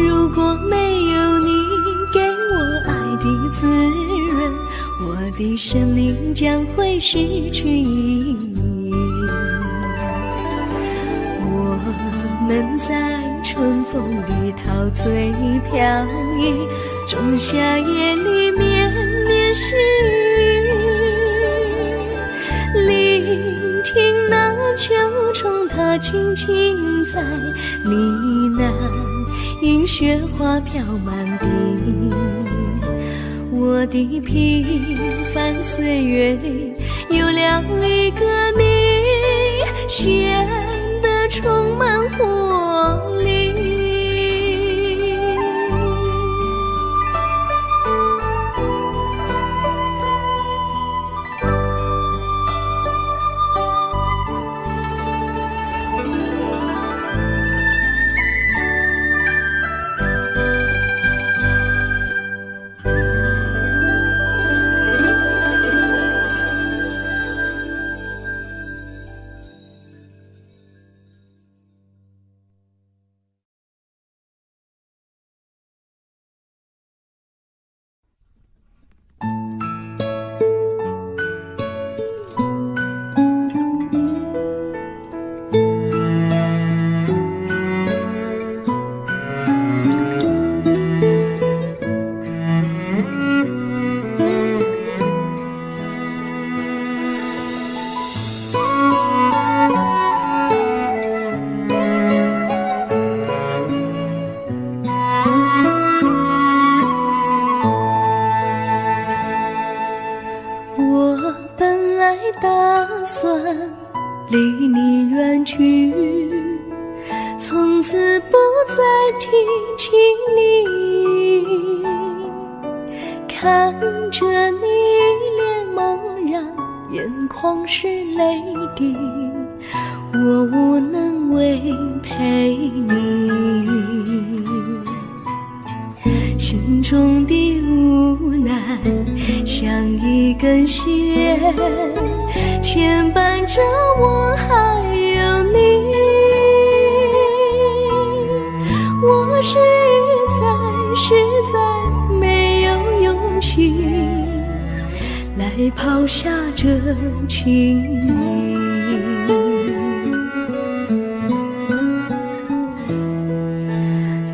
如果没有你给我爱的滋润，我的生命将会失去意义。我们在春风里陶醉飘逸，仲夏夜里绵绵细雨，聆听那秋虫它轻轻在呢喃，迎雪花飘满地。我的平凡岁月里有了一个你，显得充满活力。离你远去，从此不再提起你，看着你脸茫然，眼眶是泪滴，我无能为陪你，心中的无奈像一根线牵绊着我还有你，我实在没有勇气来抛下这情谊。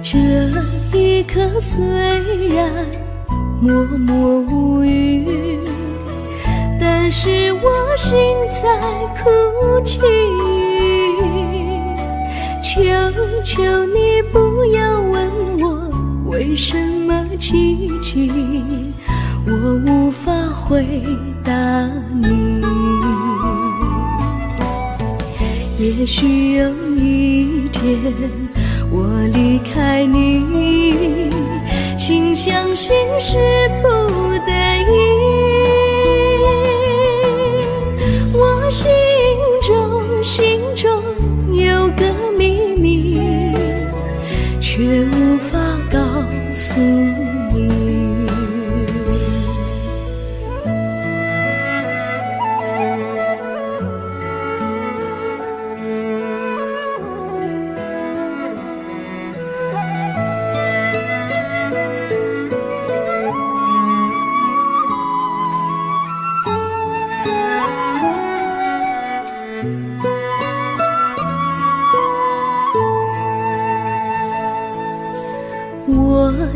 这一刻虽然默默无语，但是我心在哭泣，求求你不要问我为什么寂静，我无法回答你。也许有一天我离开你，心相信是不得已，我心中有个秘密，却无法告诉你。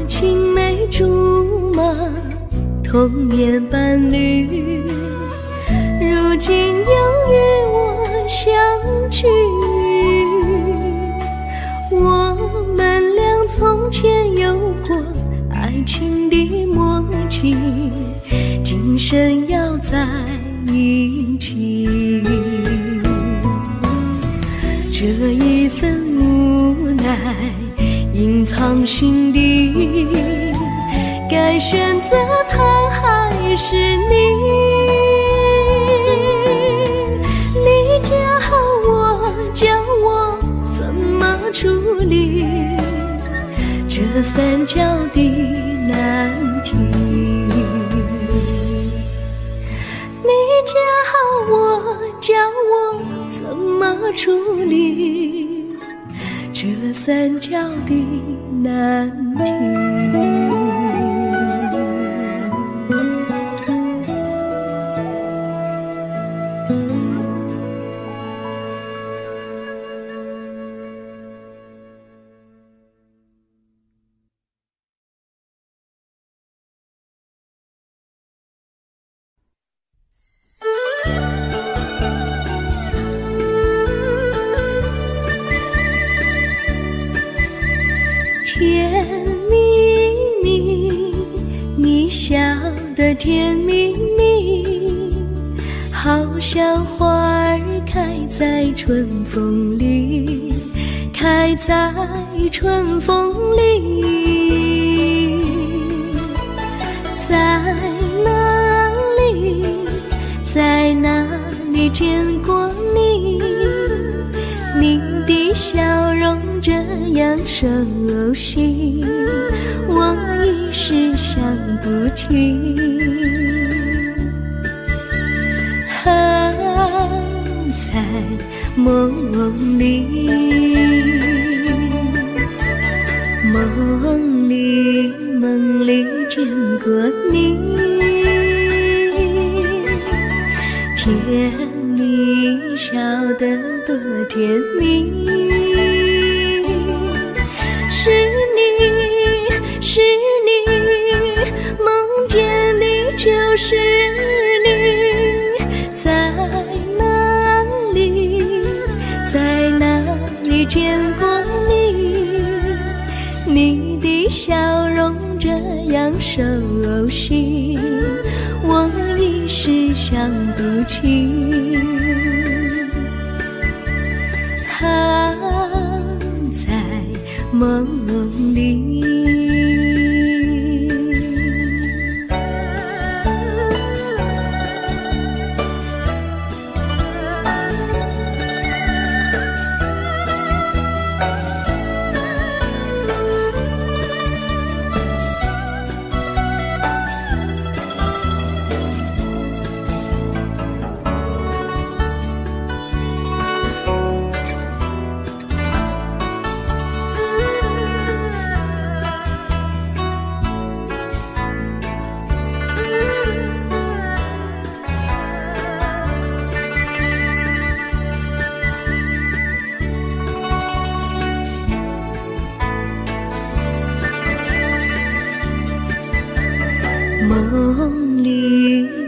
青梅竹马，童年伴侣，如今又与我相聚。我们俩从前有过爱情的默契，今生要在一起。这一份无奈隐藏心底，该选择他还是你？你教我，教我怎么处理这三角的难题。你教我，教我怎么处理这三角的难题。甜蜜蜜，你笑得甜蜜蜜，好像花儿开在春风里，开在春风里。在哪里，在哪里见过你？你的笑容这样熟悉，我一时想不起。在梦里，梦里见过你，甜蜜笑得多甜蜜。是你，是你，梦见你就是你。在哪里，在哪里见过你？你的笑容这样熟悉，我一时想不起。在梦里。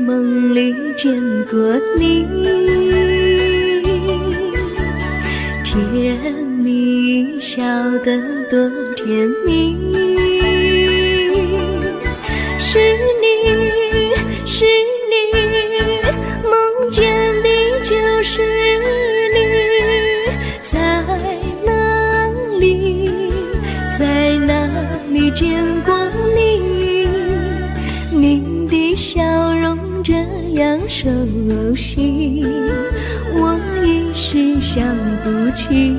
梦里见过你，甜蜜笑得多甜蜜。是你，是你，梦见你就是你。在哪里，在哪里见过你？你的笑容这样熟悉，我一时想不起。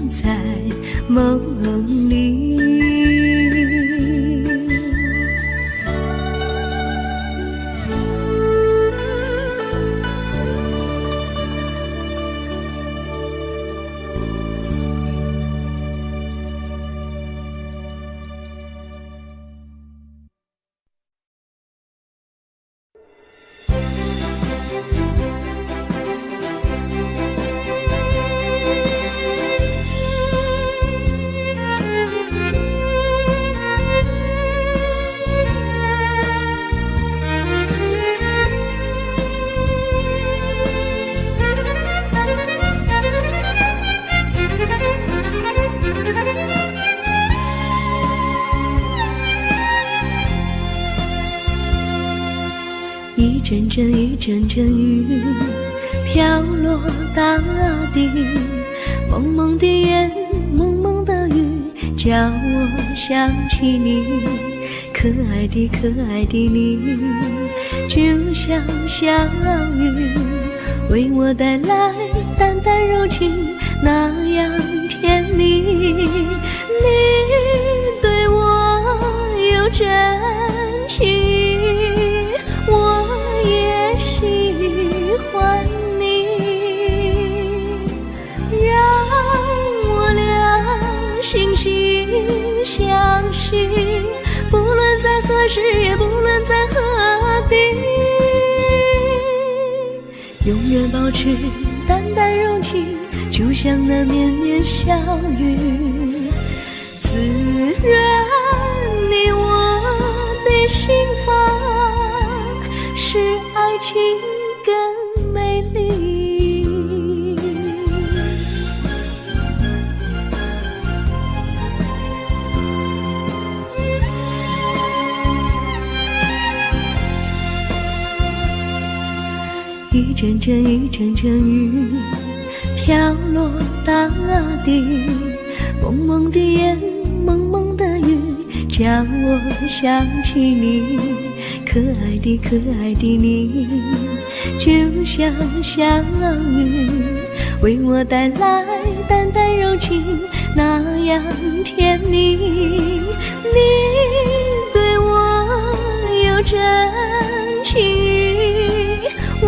在梦里。阵一阵阵雨飘落大地，蒙蒙的烟，蒙蒙的雨，叫我想起你，可爱的可爱的你，就像小雨，为我带来淡淡柔情，那样甜蜜。你对我有真情，我也喜欢你，让我俩惺惺相惜，不论在何时，也不论在何地，永远保持淡淡柔情，就像那绵绵小雨，滋润你我的心房，使爱情更美丽。一阵阵一阵阵雨飘落大地，蒙蒙的烟，蒙蒙的雨，叫我想起你，可爱的可爱的你，就像小雨，为我带来淡淡柔情，那样甜蜜。你对我有真情，我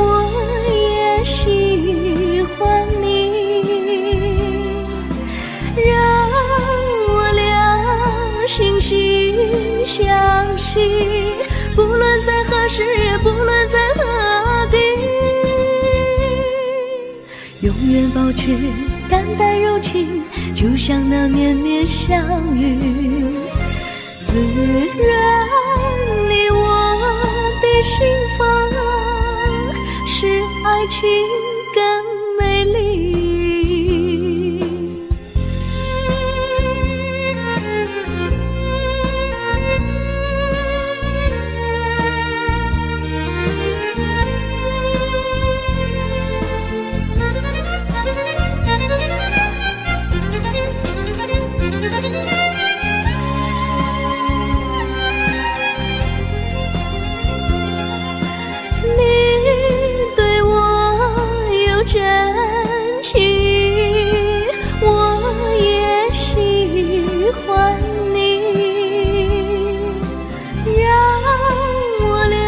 也喜欢你，让我俩惺惺相惜，不论在何时，也不论在何地，永远保持淡淡柔情，就像那绵绵小雨，滋润你我的心房，使爱情更美丽。真情，我也喜欢你，让我俩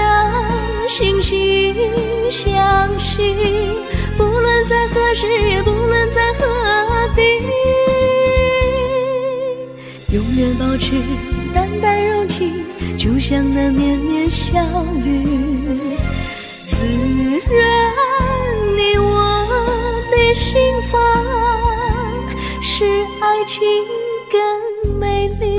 惺惺相惜，不论在何时，也不论在何地，永远保持淡淡柔情，就像那绵绵小雨，滋润你我的心房，使爱情更美丽。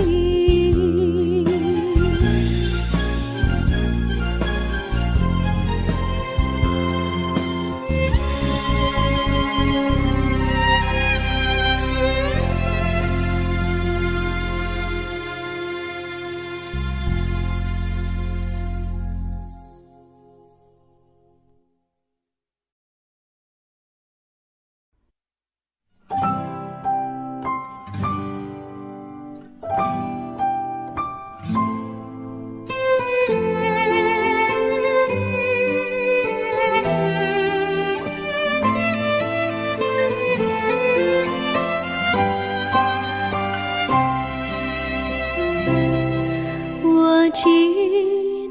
记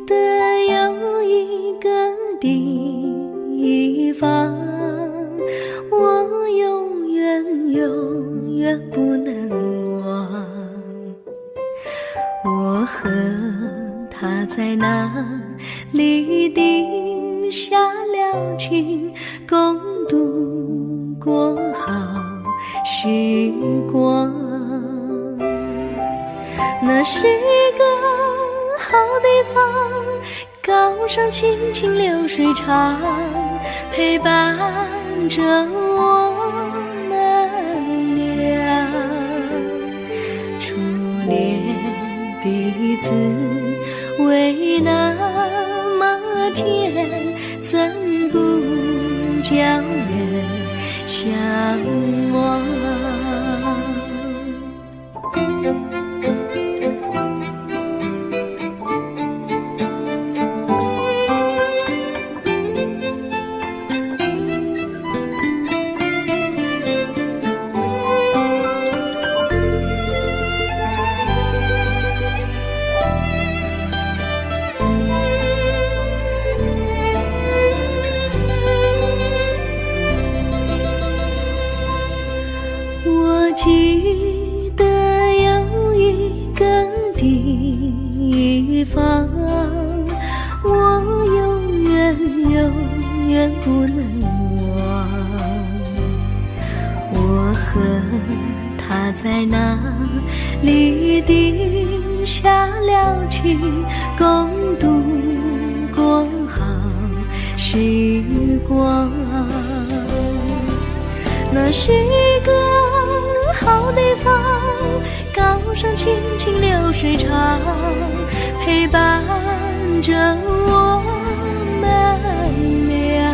得有一个地方，我永远永远不能忘。我和他在那里定下了情，共度过好时光。那是一个好地方，高上清清流水长，陪伴着我们俩。初恋的滋味那么甜，怎叫人向往。我记得有一个地方，我永远永远不能忘。我和他在那里定下了情，共度过好时光。那是一个好地方，高山青青流水长，陪伴着我们俩。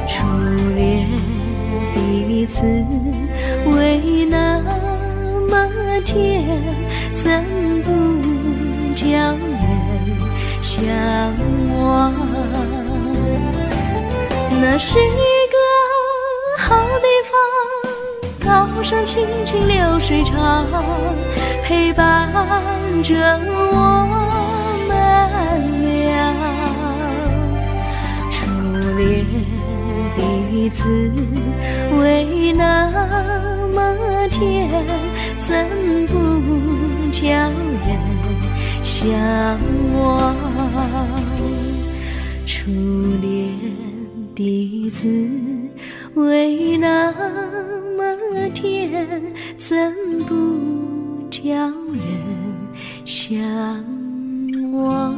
初恋的滋味那么甜，怎不叫人向往？那是一个好地方，高山青青流水长，陪伴着我们俩。初恋的滋味那么甜，怎不叫人向往？初恋的滋味那么甜，怎不叫人向往？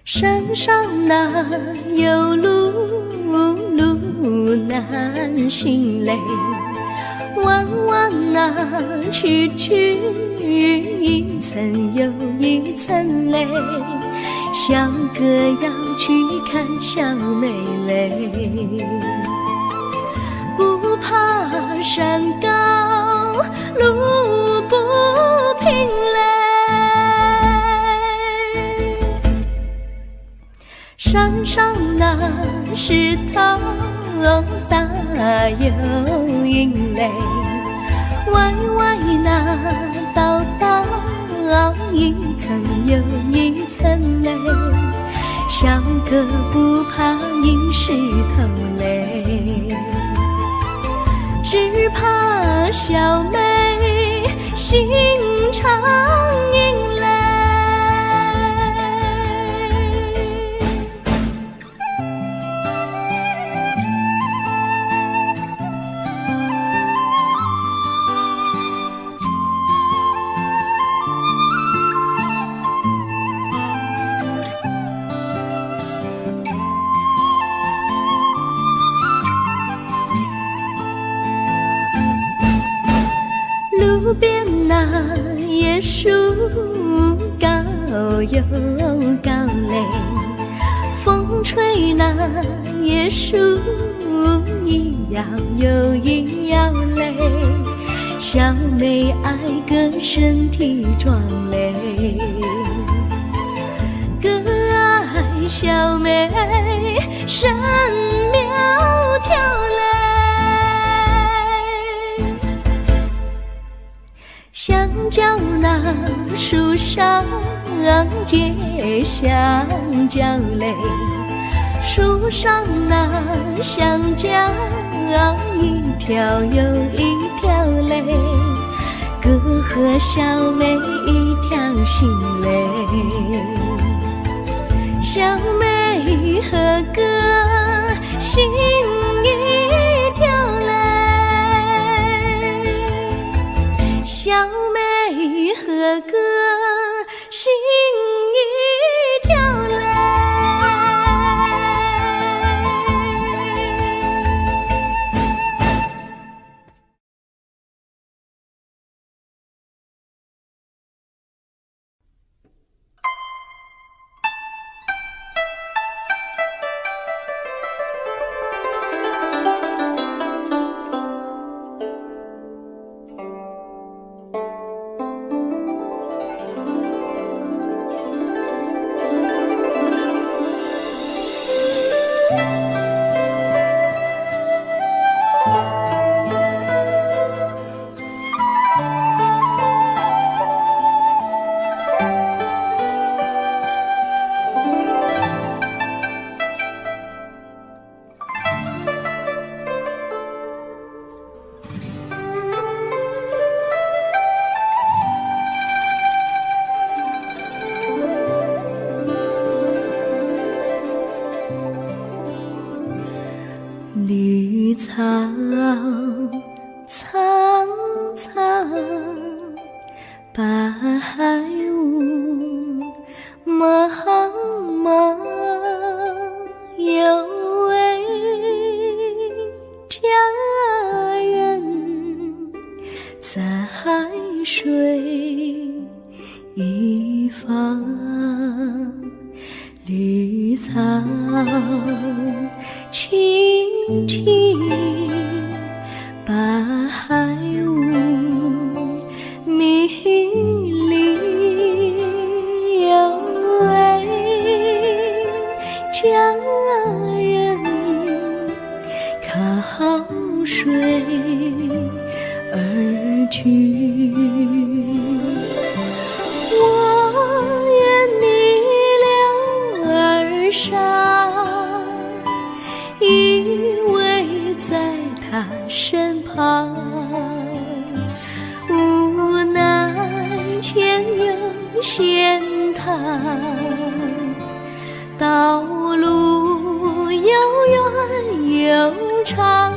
山上哪有路，路难行嘞，弯弯哪曲曲，一层又一层嘞，小哥要去看小妹嘞，不怕山高路不平嘞，山上那石头大又硬嘞，歪歪那道道一层又一层嘞，小哥不怕硬石头嘞，只怕小妹心肠硬嘞。路边那椰树高又高嘞，风吹那椰树一摇又一摇嘞，小妹爱个身体壮嘞，小妹神苗条嘞，香蕉那树上结香蕉嘞，树上那香蕉一条又一条嘞，哥和小妹一条心嘞，小妹和哥心一条嘞，小妹和哥心一条嘞。绿草苍苍，白雾茫茫，有位佳人在水一方，绿草青青，白雾迷离，有位佳人靠水而居。我愿你了儿伤，依偎在他身旁，无奈前有险滩，道路又远又长，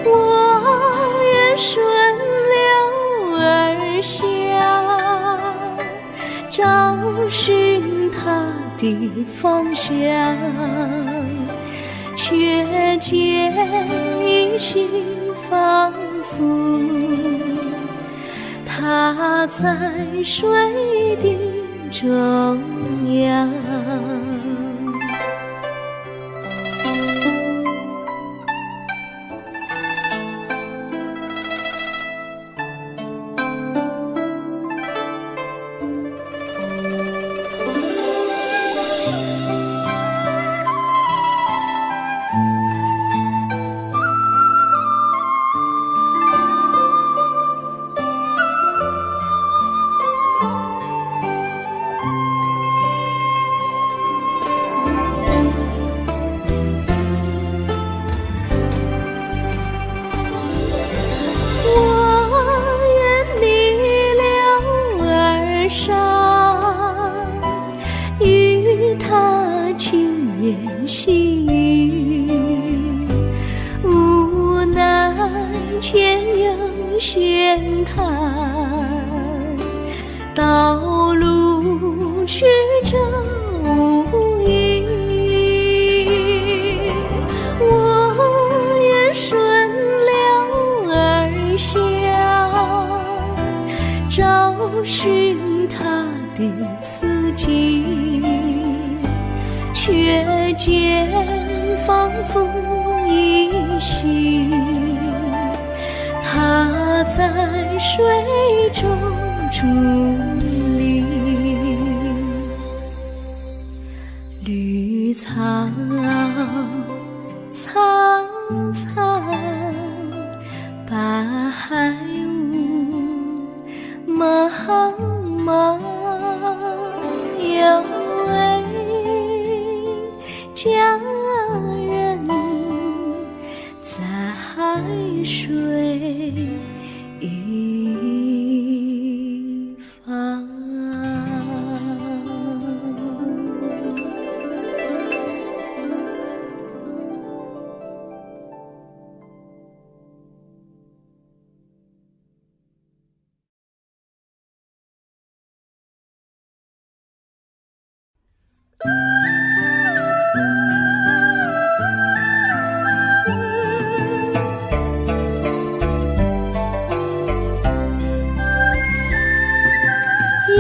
我愿顺流而下，找寻他的方向，却见一心仿佛他在水的中央。与他轻言细语，无奈前有险滩，道路曲折无依，我愿顺流而下，找寻他的足迹，却见仿佛依稀，他在水中伫立。茫，有位佳人在海水一方。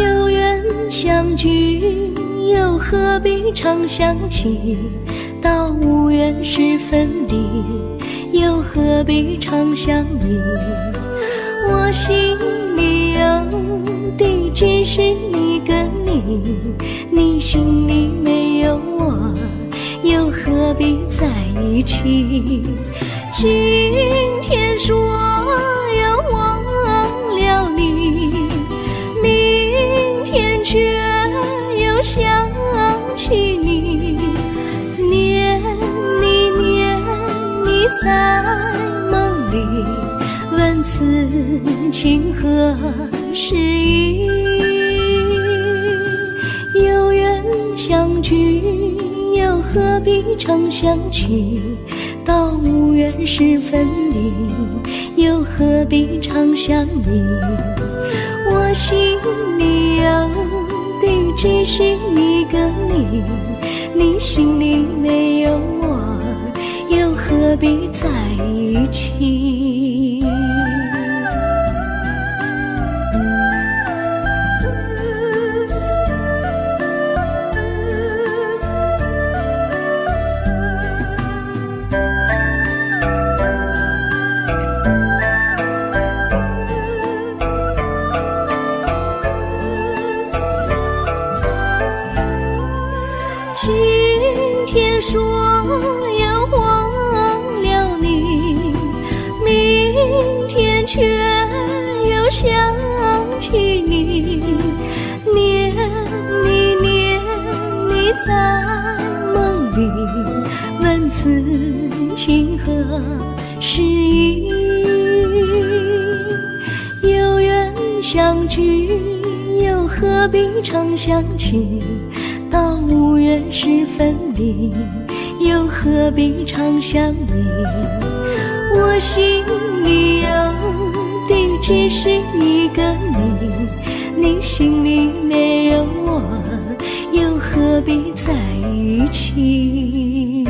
有缘相聚，又何必常想起？到无缘时分离，又何必常想你？我心里有的只是一个你，你心里没有我，又何必在一起？今天说要忘了你，明天却又想起你，念你念你在梦里，问此情何时已？有缘相聚，又何必常想起？到无缘时分离，又何必常想你？我心里有的只是一个你，你心里没有我，又何必在一起？今天说要忘了你，明天却又想起你，念你念你在梦里，问此情何时已？有缘相聚，又何必常想起？到无缘时分离，又何必常想你？我心里有的只是一个你，你心里没有我，又何必在一起？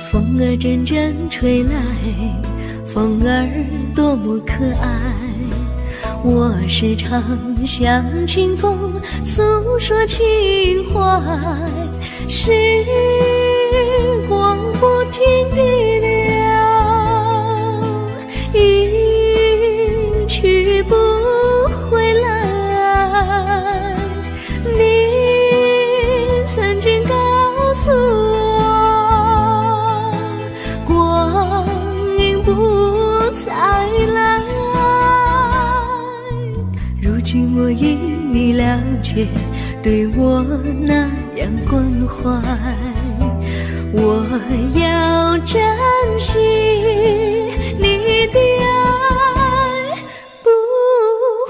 风儿阵阵吹来，风儿多么可爱。我时常向清风诉说情怀，时光不停地流，一去不回来。你曾经告诉我，光阴不再来。如今我已了解，对我那样关怀，我要珍惜你的爱，不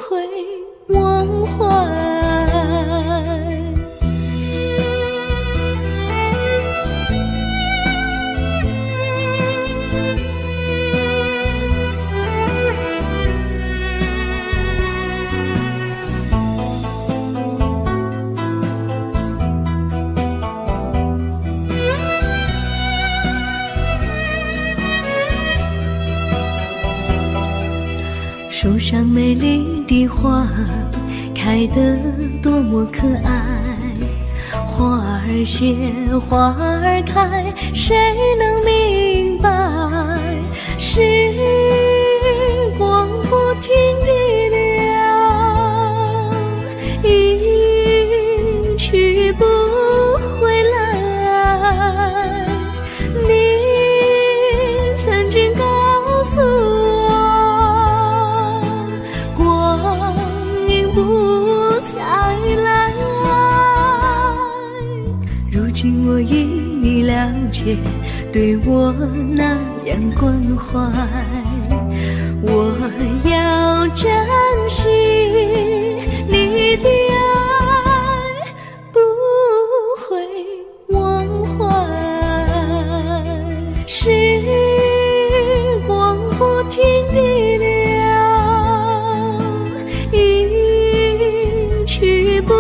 会忘怀。树上美丽的花开得多么可爱，花儿谢，花儿开，谁能明白？时光不停地流，一去不回来。你曾经告诉我，光阴不再来。如今我已了解，对我那样关怀，我要珍惜你的爱，不会忘怀。时光不停地流，一去不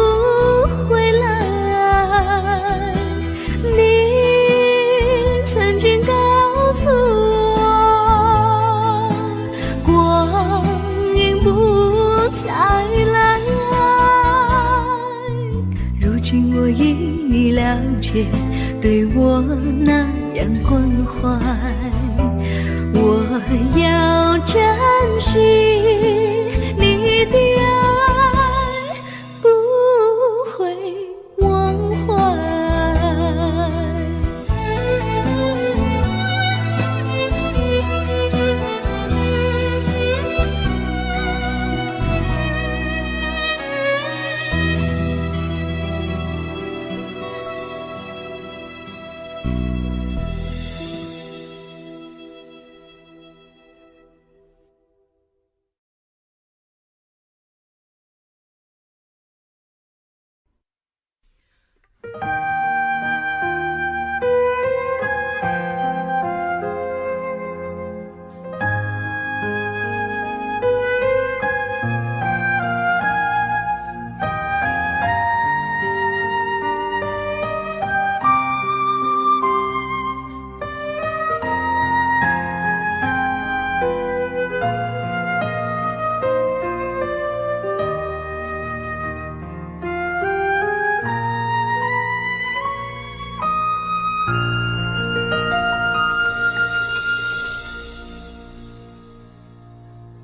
回来。你曾经告诉我，光阴不再来。如今我已了解，对我那样关怀，我要珍惜你的爱，不会忘怀。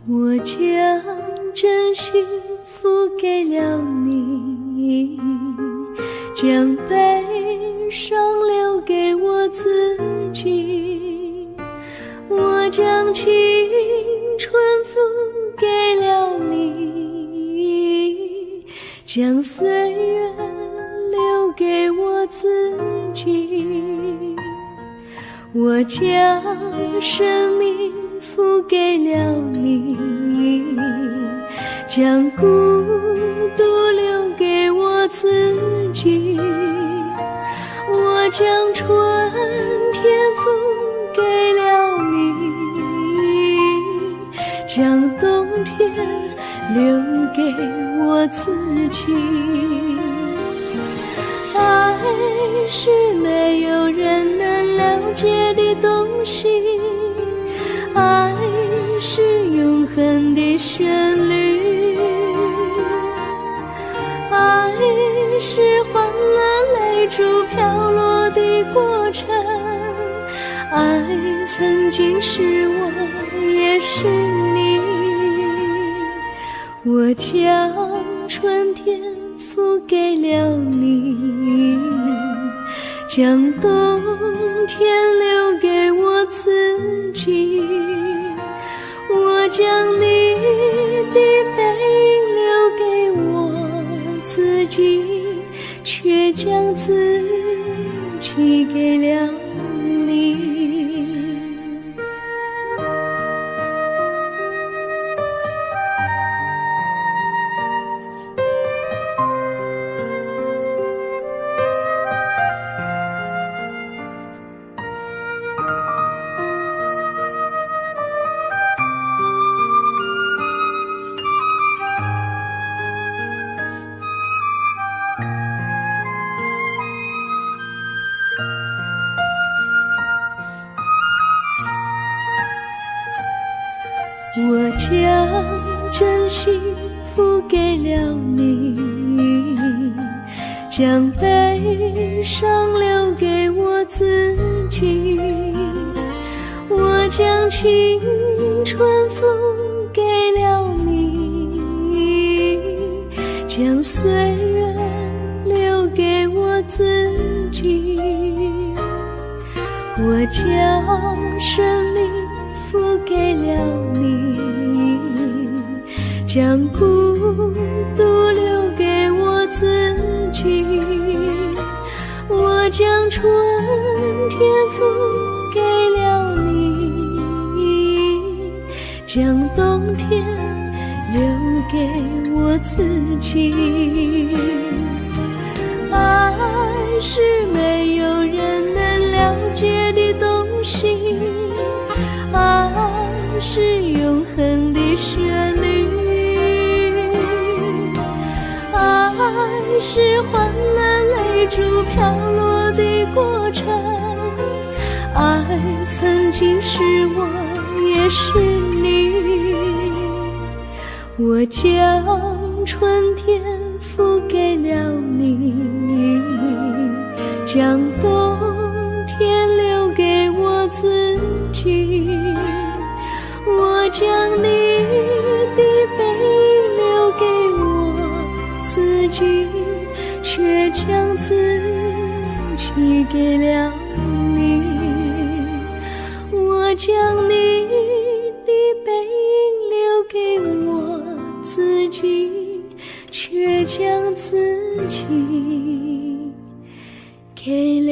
我将真心付给了你，将悲伤留给我自己。我将青春付给了你，将岁月留给我自己。我将生命付给了你，将孤独留给我自己。我将春天付给了你，将冬天留给我自己。爱是没有人能了解的东西，爱是永恒的旋律，爱是欢乐泪珠飘落的过程，爱曾经是我，也是你。我将春天付给了你，将冬天留给我自己。我将你的背影留给我自己，却将自己给了你。我将真心付给了你，将悲伤留给我自己。我将青春付给了你，将岁月留给我自己。我将生命付给了你，将孤独留给我自己。我将春天付给了你，将冬天留给我自己。爱是没有人能了解的东西，爱是永恒的旋律，爱是换了泪珠飘落的过程，爱曾经是我也是你。我将春天付给了你，将冬天留给我自己。我将你的背影留给我自己，却将自己给了你。我将你的背影留给我自己，却将自己给了